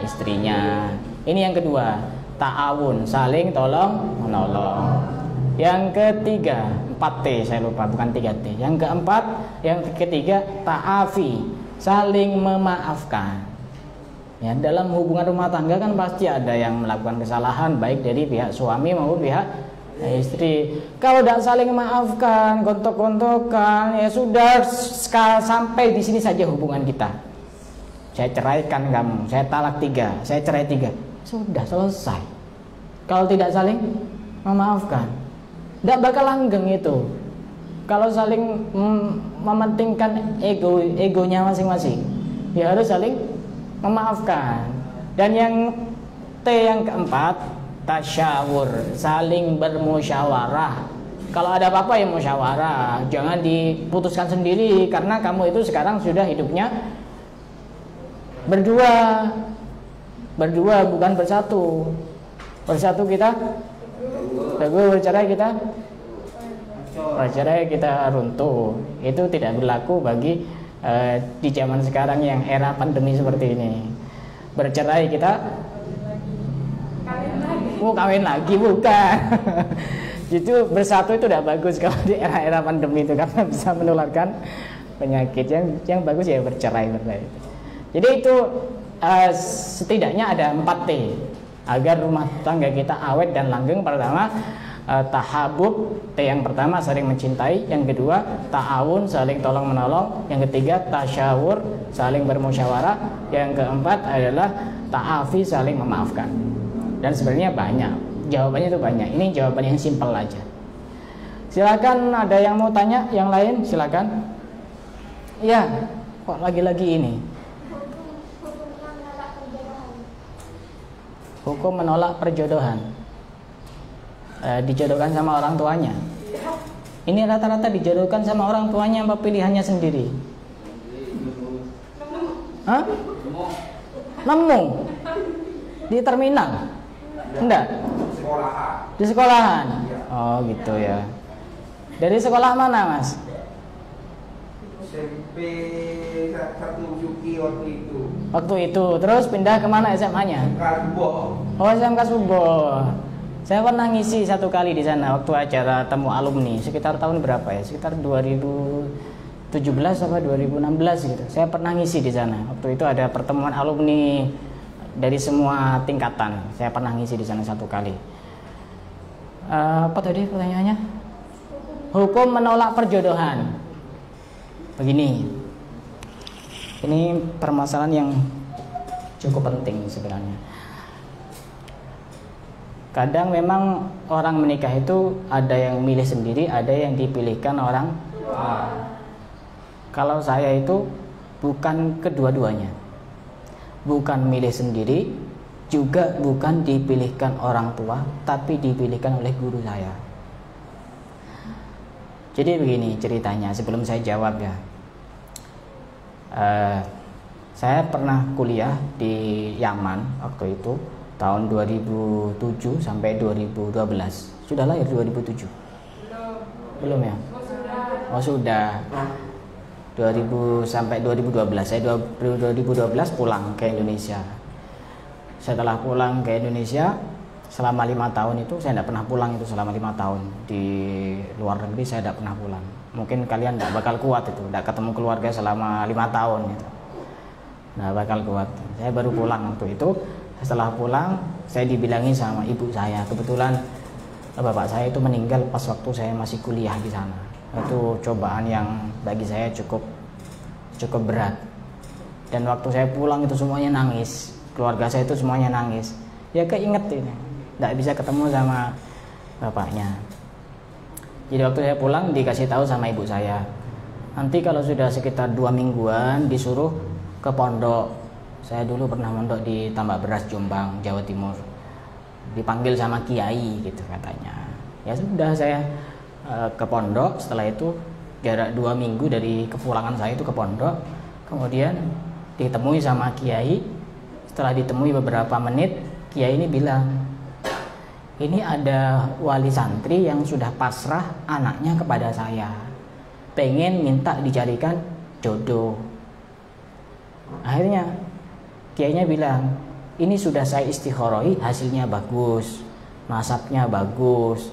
istrinya. Ini yang kedua, ta'awun, saling tolong menolong. Yang ketiga, 4T saya lupa, bukan 3T. Yang keempat, yang ketiga, ta'afi, saling memaafkan. Ya, dalam hubungan rumah tangga kan pasti ada yang melakukan kesalahan, baik dari pihak suami maupun pihak istri. Kalau tidak saling memaafkan, gontok-gontokan, ya sudah, sampai di sini saja hubungan kita. Saya ceraikan kamu, saya talak 3, saya cerai 3, sudah selesai. Kalau tidak saling memaafkan, tidak bakal langgeng itu. Kalau saling mementingkan egonya masing-masing, ya harus saling memaafkan. Dan yang T yang keempat, tasyawur, saling bermusyawarah. Kalau ada apa-apa ya musyawarah, jangan diputuskan sendiri, karena kamu itu sekarang sudah hidupnya berdua bukan bersatu. Bersatu kita bercerai kita runtuh. Itu tidak berlaku bagi di zaman sekarang yang era pandemi seperti ini. Bercerai kita kawin lagi bukan. Itu bersatu itu tidak bagus kalau di era-era pandemi itu, karena bisa menularkan penyakit. Yang bagus ya bercerai. Jadi itu setidaknya ada 4T agar rumah tangga kita awet dan langgeng. Pertama, tahabub, T yang pertama, saling mencintai. Yang kedua, ta'awun, saling tolong menolong. Yang ketiga, tasyawur, saling bermusyawarah. Yang keempat adalah ta'afi, saling memaafkan. Dan sebenarnya banyak, jawabannya itu banyak. Ini jawaban yang simpel aja. Silakan, ada yang mau tanya yang lain, silakan. Ya, kok lagi-lagi ini hukum menolak perjodohan. Dijodohkan sama orang tuanya. Ini rata-rata dijodohkan sama orang tuanya apa pilihannya sendiri? Hah? Nemu di terminal? Enggak? Di sekolahan. Oh gitu ya. Dari sekolah mana, Mas? SMP 1 Juki waktu itu. Waktu itu, terus pindah kemana SMA-nya? Suboh. Oh, SMK Suboh. Saya pernah ngisi 1 kali di sana waktu acara temu alumni. Sekitar tahun berapa ya? Sekitar 2017 apa 2016 gitu. Saya pernah ngisi di sana. Waktu itu ada pertemuan alumni dari semua tingkatan. Saya pernah ngisi di sana 1 kali. Apa tadi pertanyaannya? Hukum menolak perjodohan. Begini, ini permasalahan yang cukup penting sebenarnya. Kadang memang orang menikah itu ada yang milih sendiri, ada yang dipilihkan orang tua. Kalau saya itu bukan kedua-duanya, bukan milih sendiri, juga bukan dipilihkan orang tua, tapi dipilihkan oleh guru saya. Jadi begini ceritanya, sebelum saya jawab ya. Saya pernah kuliah di Yaman waktu itu tahun 2007 sampai 2012. Sudah lahir 2007? Belum ya? Oh sudah. 2000 sampai 2012. Saya 2012 pulang ke Indonesia. Setelah pulang ke Indonesia selama 5 tahun itu saya tidak pernah pulang, itu selama 5 tahun di luar negeri saya tidak pernah pulang. Mungkin kalian tidak bakal kuat itu, tidak ketemu keluarga selama 5 tahun itu. Tidak bakal kuat. Saya baru pulang waktu itu. Setelah pulang saya dibilangin sama ibu saya, kebetulan bapak saya itu meninggal pas waktu saya masih kuliah di sana. Itu cobaan yang bagi saya cukup berat. Dan waktu saya pulang itu semuanya nangis, keluarga saya itu semuanya nangis. Ya keinget ini, tidak bisa ketemu sama bapaknya. Jadi waktu saya pulang dikasih tahu sama ibu saya, nanti kalau sudah sekitar 2 mingguan disuruh ke pondok. Saya dulu pernah mondok di Tambak Beras Jombang, Jawa Timur. Dipanggil sama kiai gitu katanya. Ya sudah saya ke pondok. Setelah itu jarak 2 minggu dari kepulangan saya itu ke pondok. Kemudian ditemui sama kiai. Setelah ditemui beberapa menit, kiai ini bilang, ini ada wali santri yang sudah pasrah anaknya kepada saya, pengen minta dicarikan jodoh. Akhirnya kiainya bilang, ini sudah saya istikharoi, hasilnya bagus, nasabnya bagus,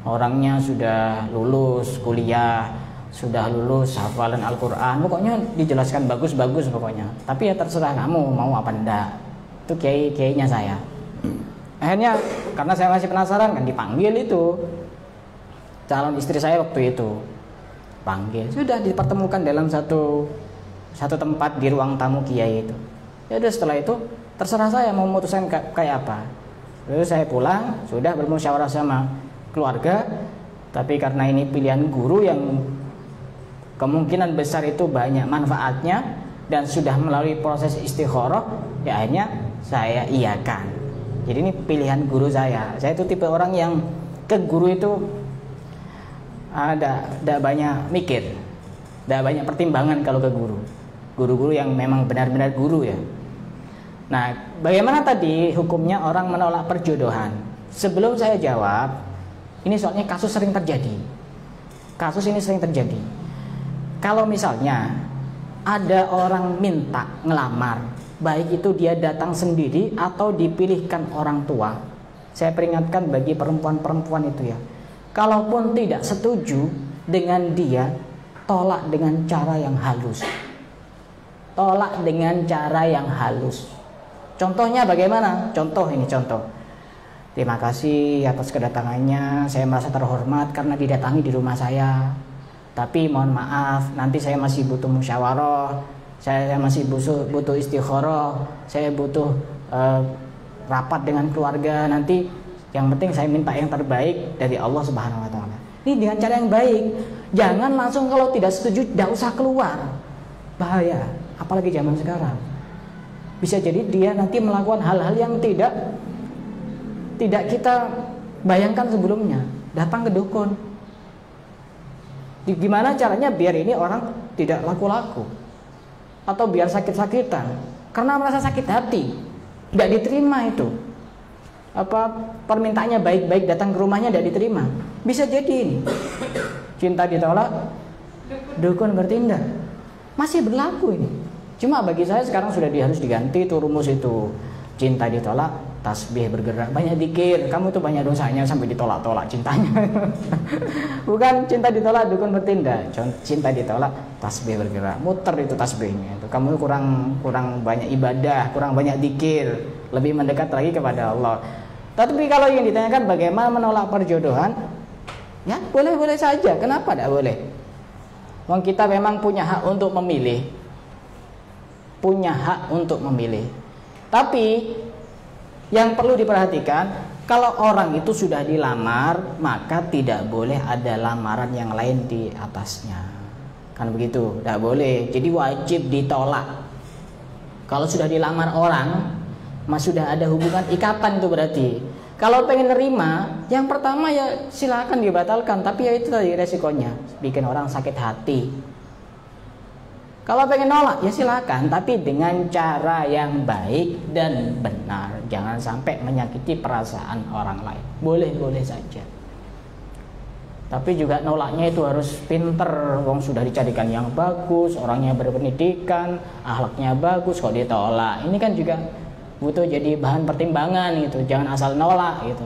orangnya sudah lulus kuliah, sudah lulus hafalan Al-Quran, pokoknya dijelaskan bagus-bagus pokoknya. Tapi ya terserah kamu mau apa enggak. Itu kiainya saya. Akhirnya karena saya masih penasaran kan, dipanggil itu calon istri saya waktu itu, panggil, sudah dipertemukan dalam satu tempat di ruang tamu kiai itu. Ya udah, setelah itu terserah saya mau memutuskan kayak apa. Lalu saya pulang, sudah bermusyawarah sama keluarga. Tapi karena ini pilihan guru yang kemungkinan besar itu banyak manfaatnya dan sudah melalui proses istikharah, ya akhirnya saya iakan. Jadi ini pilihan guru saya. Saya itu tipe orang yang ke guru itu ada banyak mikir, ada banyak pertimbangan kalau ke guru. Guru-guru yang memang benar-benar guru ya. Nah, bagaimana tadi hukumnya orang menolak perjodohan? Sebelum saya jawab, ini soalnya kasus sering terjadi. Kasus ini sering terjadi. Kalau misalnya ada orang minta ngelamar, baik itu dia datang sendiri atau dipilihkan orang tua, saya peringatkan bagi perempuan-perempuan itu ya, kalaupun tidak setuju dengan dia, tolak dengan cara yang halus. Tolak dengan cara yang halus. Contohnya bagaimana? Contoh. Terima kasih atas kedatangannya. Saya merasa terhormat karena didatangi di rumah saya. Tapi mohon maaf, nanti saya masih butuh musyawarah. Saya masih butuh istikharah. Saya butuh rapat dengan keluarga. Nanti yang penting saya minta yang terbaik dari Allah Subhanahu wa taala. Ini dengan cara yang baik. Jangan langsung kalau tidak setuju tidak usah keluar. Bahaya. Apalagi zaman sekarang, bisa jadi dia nanti melakukan hal-hal yang tidak kita bayangkan sebelumnya. Datang ke dukun. Gimana caranya biar ini orang tidak laku-laku, atau biar sakit-sakitan karena merasa sakit hati, tidak diterima itu. Permintaannya baik-baik, datang ke rumahnya tidak diterima. Bisa jadi ini cinta ditolak, dukun bertindak. Masih berlaku ini. Cuma bagi saya sekarang sudah harus diganti itu rumus itu. Cinta ditolak, tasbih bergerak. Banyak zikir, kamu itu banyak dosanya sampai ditolak-tolak cintanya. Bukan cinta ditolak, dukun bertindak. Cinta ditolak, tasbih bergerak. Muter itu tasbihnya. Kamu kurang banyak ibadah, kurang banyak zikir, lebih mendekat lagi kepada Allah. Tapi kalau yang ditanyakan bagaimana menolak perjodohan, ya boleh-boleh saja. Kenapa tidak boleh? Wong kita memang punya hak untuk memilih. Tapi Yang perlu diperhatikan, kalau orang itu sudah dilamar, maka tidak boleh ada lamaran yang lain di atasnya. Kan begitu, tidak boleh. Jadi wajib ditolak. Kalau sudah dilamar orang, sudah ada hubungan ikatan itu berarti. Kalau pengen nerima, yang pertama ya silakan dibatalkan, tapi ya itu tadi resikonya, bikin orang sakit hati. Kalau pengen nolak ya silakan, tapi dengan cara yang baik dan benar. Jangan sampai menyakiti perasaan orang lain. Boleh-boleh saja. Tapi juga nolaknya itu harus pinter. Wong sudah dicarikan yang bagus, orangnya berpendidikan, akhlaknya bagus, kok ditolak. Ini kan juga butuh jadi bahan pertimbangan gitu. Jangan asal nolak gitu.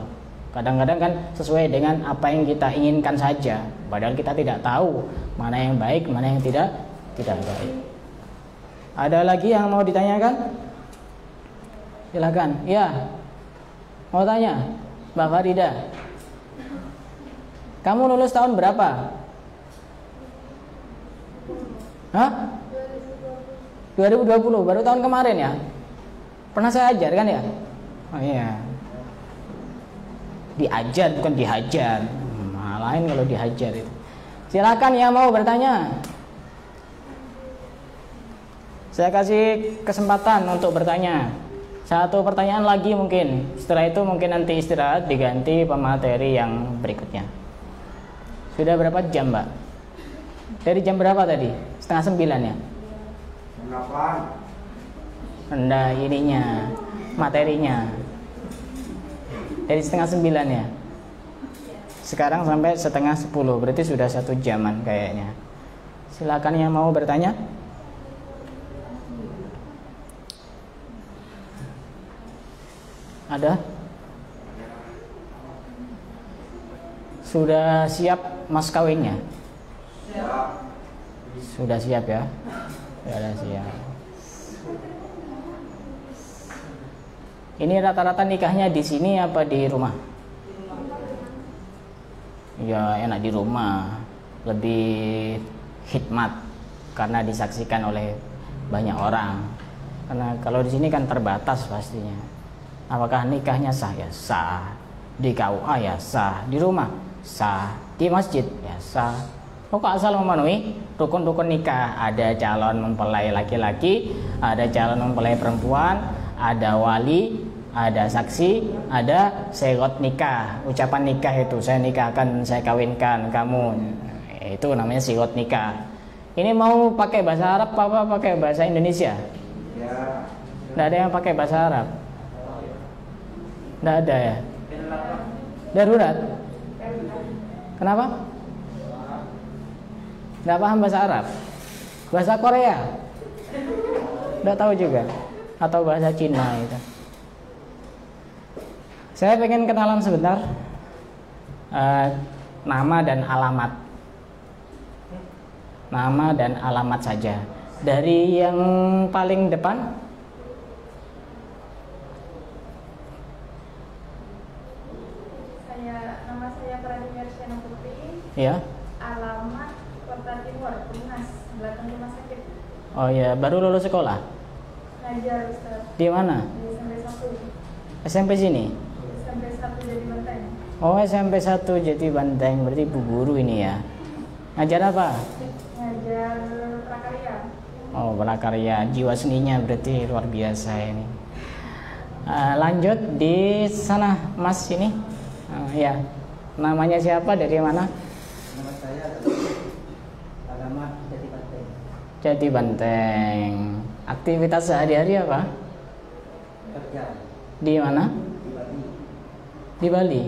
Kadang-kadang kan sesuai dengan apa yang kita inginkan saja. Padahal kita tidak tahu mana yang baik, mana yang tidak baik. Ada lagi yang mau ditanyakan? Silakan. Ya. Mau tanya? Mbak Farida. Kamu lulus tahun berapa? Hah? 2020, baru tahun kemarin ya? Pernah saya ajar kan ya? Oh iya. Diajar bukan dihajar. Lain kalau dihajar itu. Silakan yang mau bertanya. Saya kasih kesempatan untuk bertanya. Satu pertanyaan lagi mungkin. Setelah itu mungkin nanti istirahat, diganti pemateri yang berikutnya. Sudah berapa jam, Mbak? Dari jam berapa tadi? 8:30 ya? 8. Rendah ininya, materinya. Dari 8:30 ya? Sekarang sampai 9:30, berarti sudah 1 jaman kayaknya. Silakan yang mau bertanya. Ada? Sudah siap mas kawinnya? Sudah siap ya? Sudah siap. Ini rata-rata nikahnya di sini apa di rumah? Ya enak di rumah, lebih hikmat karena disaksikan oleh banyak orang. Karena kalau di sini kan terbatas pastinya. Apakah nikahnya sah? Ya sah. Di KUA ya sah. Di rumah sah. Di masjid ya sah. Pokok asal memenuhi rukun-rukun nikah. Ada calon mempelai laki-laki, ada calon mempelai perempuan, ada wali, ada saksi, ada sigot nikah. Ucapan nikah itu, saya nikahkan, saya kawinkan kamu. Itu namanya sigot nikah. Ini mau pakai bahasa Arab apa pakai bahasa Indonesia? Ya. Nggak ada yang pakai bahasa Arab. Nggak ada ya? Darurat? Kenapa? Nggak paham bahasa Arab? Bahasa Korea? Nggak tahu juga? Atau bahasa Cina itu? Saya pengen kenalan sebentar. Nama dan alamat. Nama dan alamat saja. Dari yang paling depan. Nama saya Pradimir Sena Putri. Ya. Alamat Kota Timur, Unas, belakang rumah sakit. Oh ya, baru lulus sekolah. Ngajar Ustaz. Di mana? Di SMP 1. SMP sini. SMP 1 Jati Banteng. Oh, SMP 1 Jati Banteng, berarti ibu guru ini ya. Ngajar apa? Ngajar prakarya. Oh, prakarya, jiwa seninya berarti luar biasa ini. Lanjut di sana, Mas ini. Ya, namanya siapa? Dari mana? Nama saya alamat Jati Banteng. Jati Banteng. Aktivitas sehari-hari apa? Kerja Di mana? di Bali. Di Bali.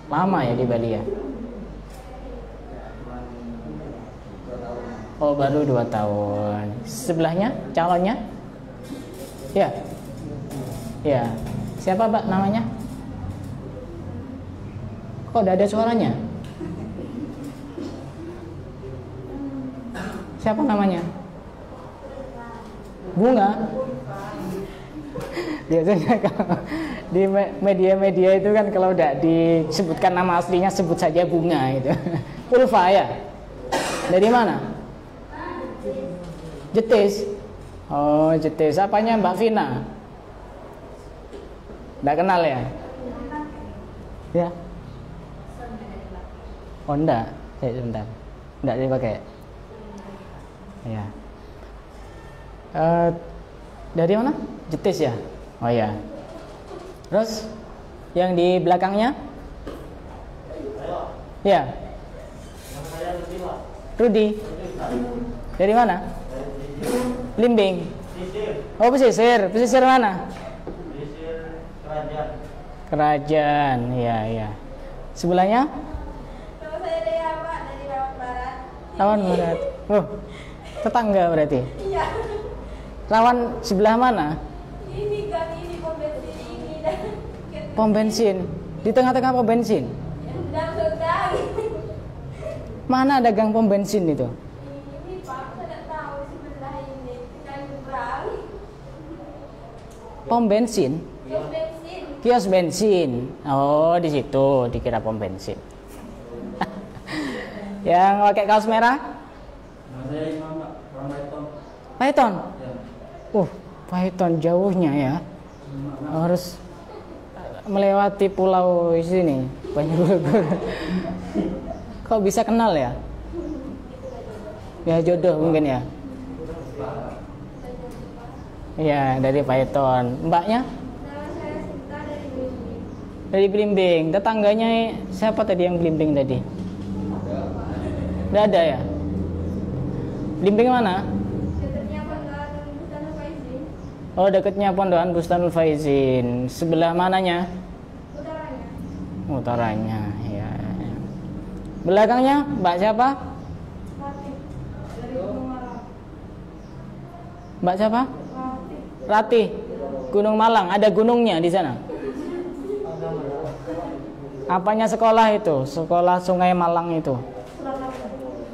Lama ya di Bali ya? Cuma 2 tahun. Oh, baru 2 tahun. Sebelahnya calonnya? Ya. Ya. Siapa, Pak, namanya? Kok udah ada suaranya? Siapa namanya? Bunga. Biasanya kalau di media-media itu kan kalau udah disebutkan nama aslinya sebut saja Bunga itu. Ulfa ya? Dari mana? Jetis. Oh, Jetis. Apanya Mbak Vina? Nggak kenal ya? Ya. Oh enggak, saya sebentar. Enggak dipakai. Ya. Dari mana? Jetis ya? Oh ya. Terus yang di belakangnya? Ya. Rudi. Dari mana? Blimbing. Oh pesisir. Pesisir mana? Kerajaan. Ya ya. Sebelahnya? Nama saya Dea Pak dari Lawan Barat. Lawan Barat. Oh, tetangga berarti. Iya. Lawan sebelah mana? Ini gang ini pom bensin ini dan Pom bensin. Di tengah-tengah pom bensin. dan sedang. Mana ada gang pom bensin itu? Ini Pak, saya tidak tahu sebelah ini. Tinggal nyebrang. Pom bensin. Pom bensin. Kios bensin. Oh, di situ dikira pom bensin. Yang pakai kaos merah? Saya Imam Pak, orang Python. Python. Ya. Python jauhnya ya. Harus melewati pulau di sini. Banyak. Kok bisa kenal ya? Ya jodoh mungkin ya. Iya, dari Python. Mbaknya? Nama saya Sinta dari Blimbing. Dari Blimbing. Tetangganya siapa tadi yang Blimbing tadi? Nggak ada ya? Blimbing mana? Dekatnya Pondok Bustanul Faizin. Oh, dekatnya Pondokan Bustanul Faizin. Sebelah mananya? Utaranya. Utaranya, ya. Belakangnya, Mbak siapa? Ratih dari Gunung Malang. Mbak siapa? Ratih. Ratih. Gunung Malang. Ada gunungnya di sana. Apanya sekolah itu? Sekolah Sungai Malang itu.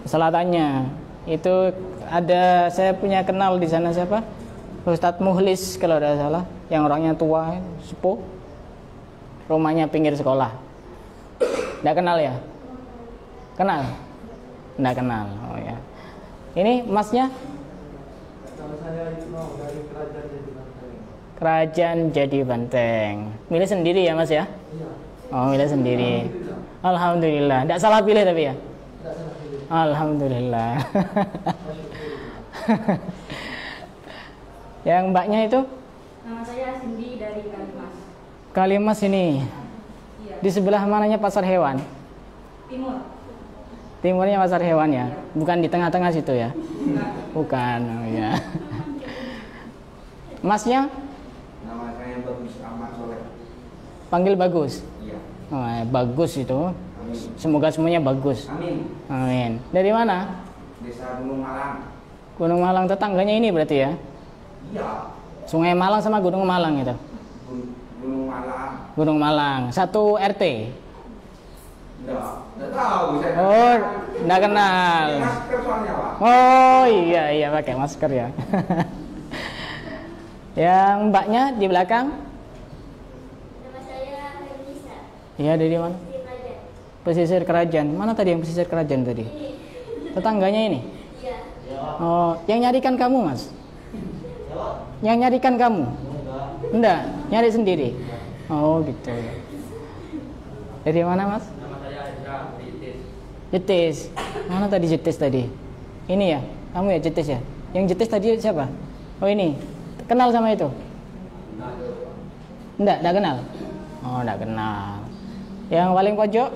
Selatannya. Itu ada, saya punya kenal di sana siapa? Ustadz Muhlis kalau tidak salah, yang orangnya tua, sepuh. Rumahnya pinggir sekolah. Tidak kenal ya? Kenal? Tidak kenal. Oh ya. Ini masnya? Nama saya Ibnu dari Kerajaan Jadi Banteng. Kerajaan Jadi Banteng. Milih sendiri ya mas ya? Iya. Oh milih sendiri. Alhamdulillah. Tidak salah pilih tapi ya? Tidak salah pilih. Alhamdulillah. Yang mbaknya itu? Nama saya Cindy dari Kalimas. Kalimas ini. Iya. Di sebelah mananya pasar hewan? Timur. Timurnya pasar hewan ya? Bukan di tengah-tengah situ ya? Bukan. Oh, ya. Masnya? Nama saya Bagus Ahmad Soleh. Panggil Bagus. Iya. Oh, bagus itu. Amin. Semoga semuanya bagus. Amin. Amin. Dari mana? Desa Gunung Malang. Gunung Malang, tetangganya ini berarti ya? Iya. Sungai Malang sama Gunung Malang itu. Gunung Malang. Gunung Malang, satu RT. Enggak tahu saya. Oh, enggak kenal. Masker soalnya, Pak. Oh iya pakai masker ya. Yang mbaknya di belakang? Nama saya Renisa. Iya dari mana? Kerajaan. Pesisir kerajaan. Mana tadi yang pesisir kerajaan tadi? Tetangganya ini? Iya. Oh, yang nyarikan kamu mas? Yang nyarikan kamu? Enggak, nyari sendiri. Oh gitu. Dari mana mas? Nama saya Aisha dari Itis. Jetis. Mana tadi Jetis tadi? Ini ya? Kamu ya Jetis ya? Yang Jetis tadi siapa? Oh ini. Kenal sama itu? Enggak kenal. Oh, enggak kenal. Yang paling pojok?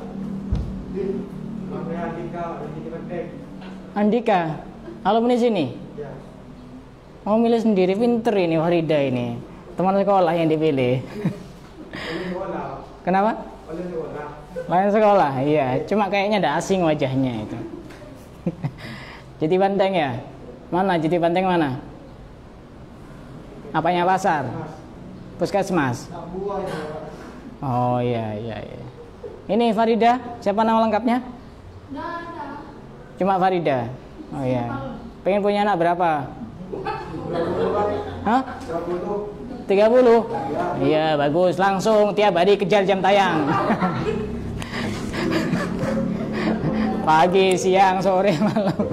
Nama saya Andika dari Jadi Banteng. Andika. Alumni sini. Ya. Mau milih sendiri, pinter ini Farida ini. Teman sekolah yang dipilih. Oleh sekolah. Kenapa? Oleh sekolah. Lain sekolah, iya. Cuma kayaknya ada asing wajahnya itu. Jadi Banteng ya? Mana? Jadi Banteng mana? Apanya pasar? Puskesmas. Tak buah ya. Oh iya. Ini Farida, siapa nama lengkapnya? Nggak ada. Cuma Farida. Oh iya. Pengen punya anak berapa? Hah? 30? Iya bagus, langsung tiap hari kejar jam tayang. Pagi, siang, sore, malam.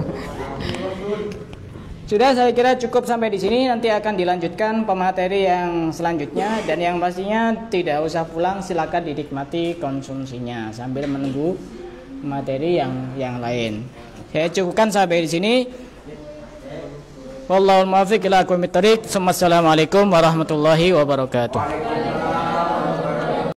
Sudah, saya kira cukup sampai di sini. Nanti akan dilanjutkan pemateri yang selanjutnya, dan yang pastinya tidak usah pulang, silakan dinikmati konsumsinya sambil menunggu materi yang lain. Saya cukupkan sampai di sini. Wallahul muwaffiq ila aqwamit thoriq. Assalamualaikum warahmatullahi wabarakatuh.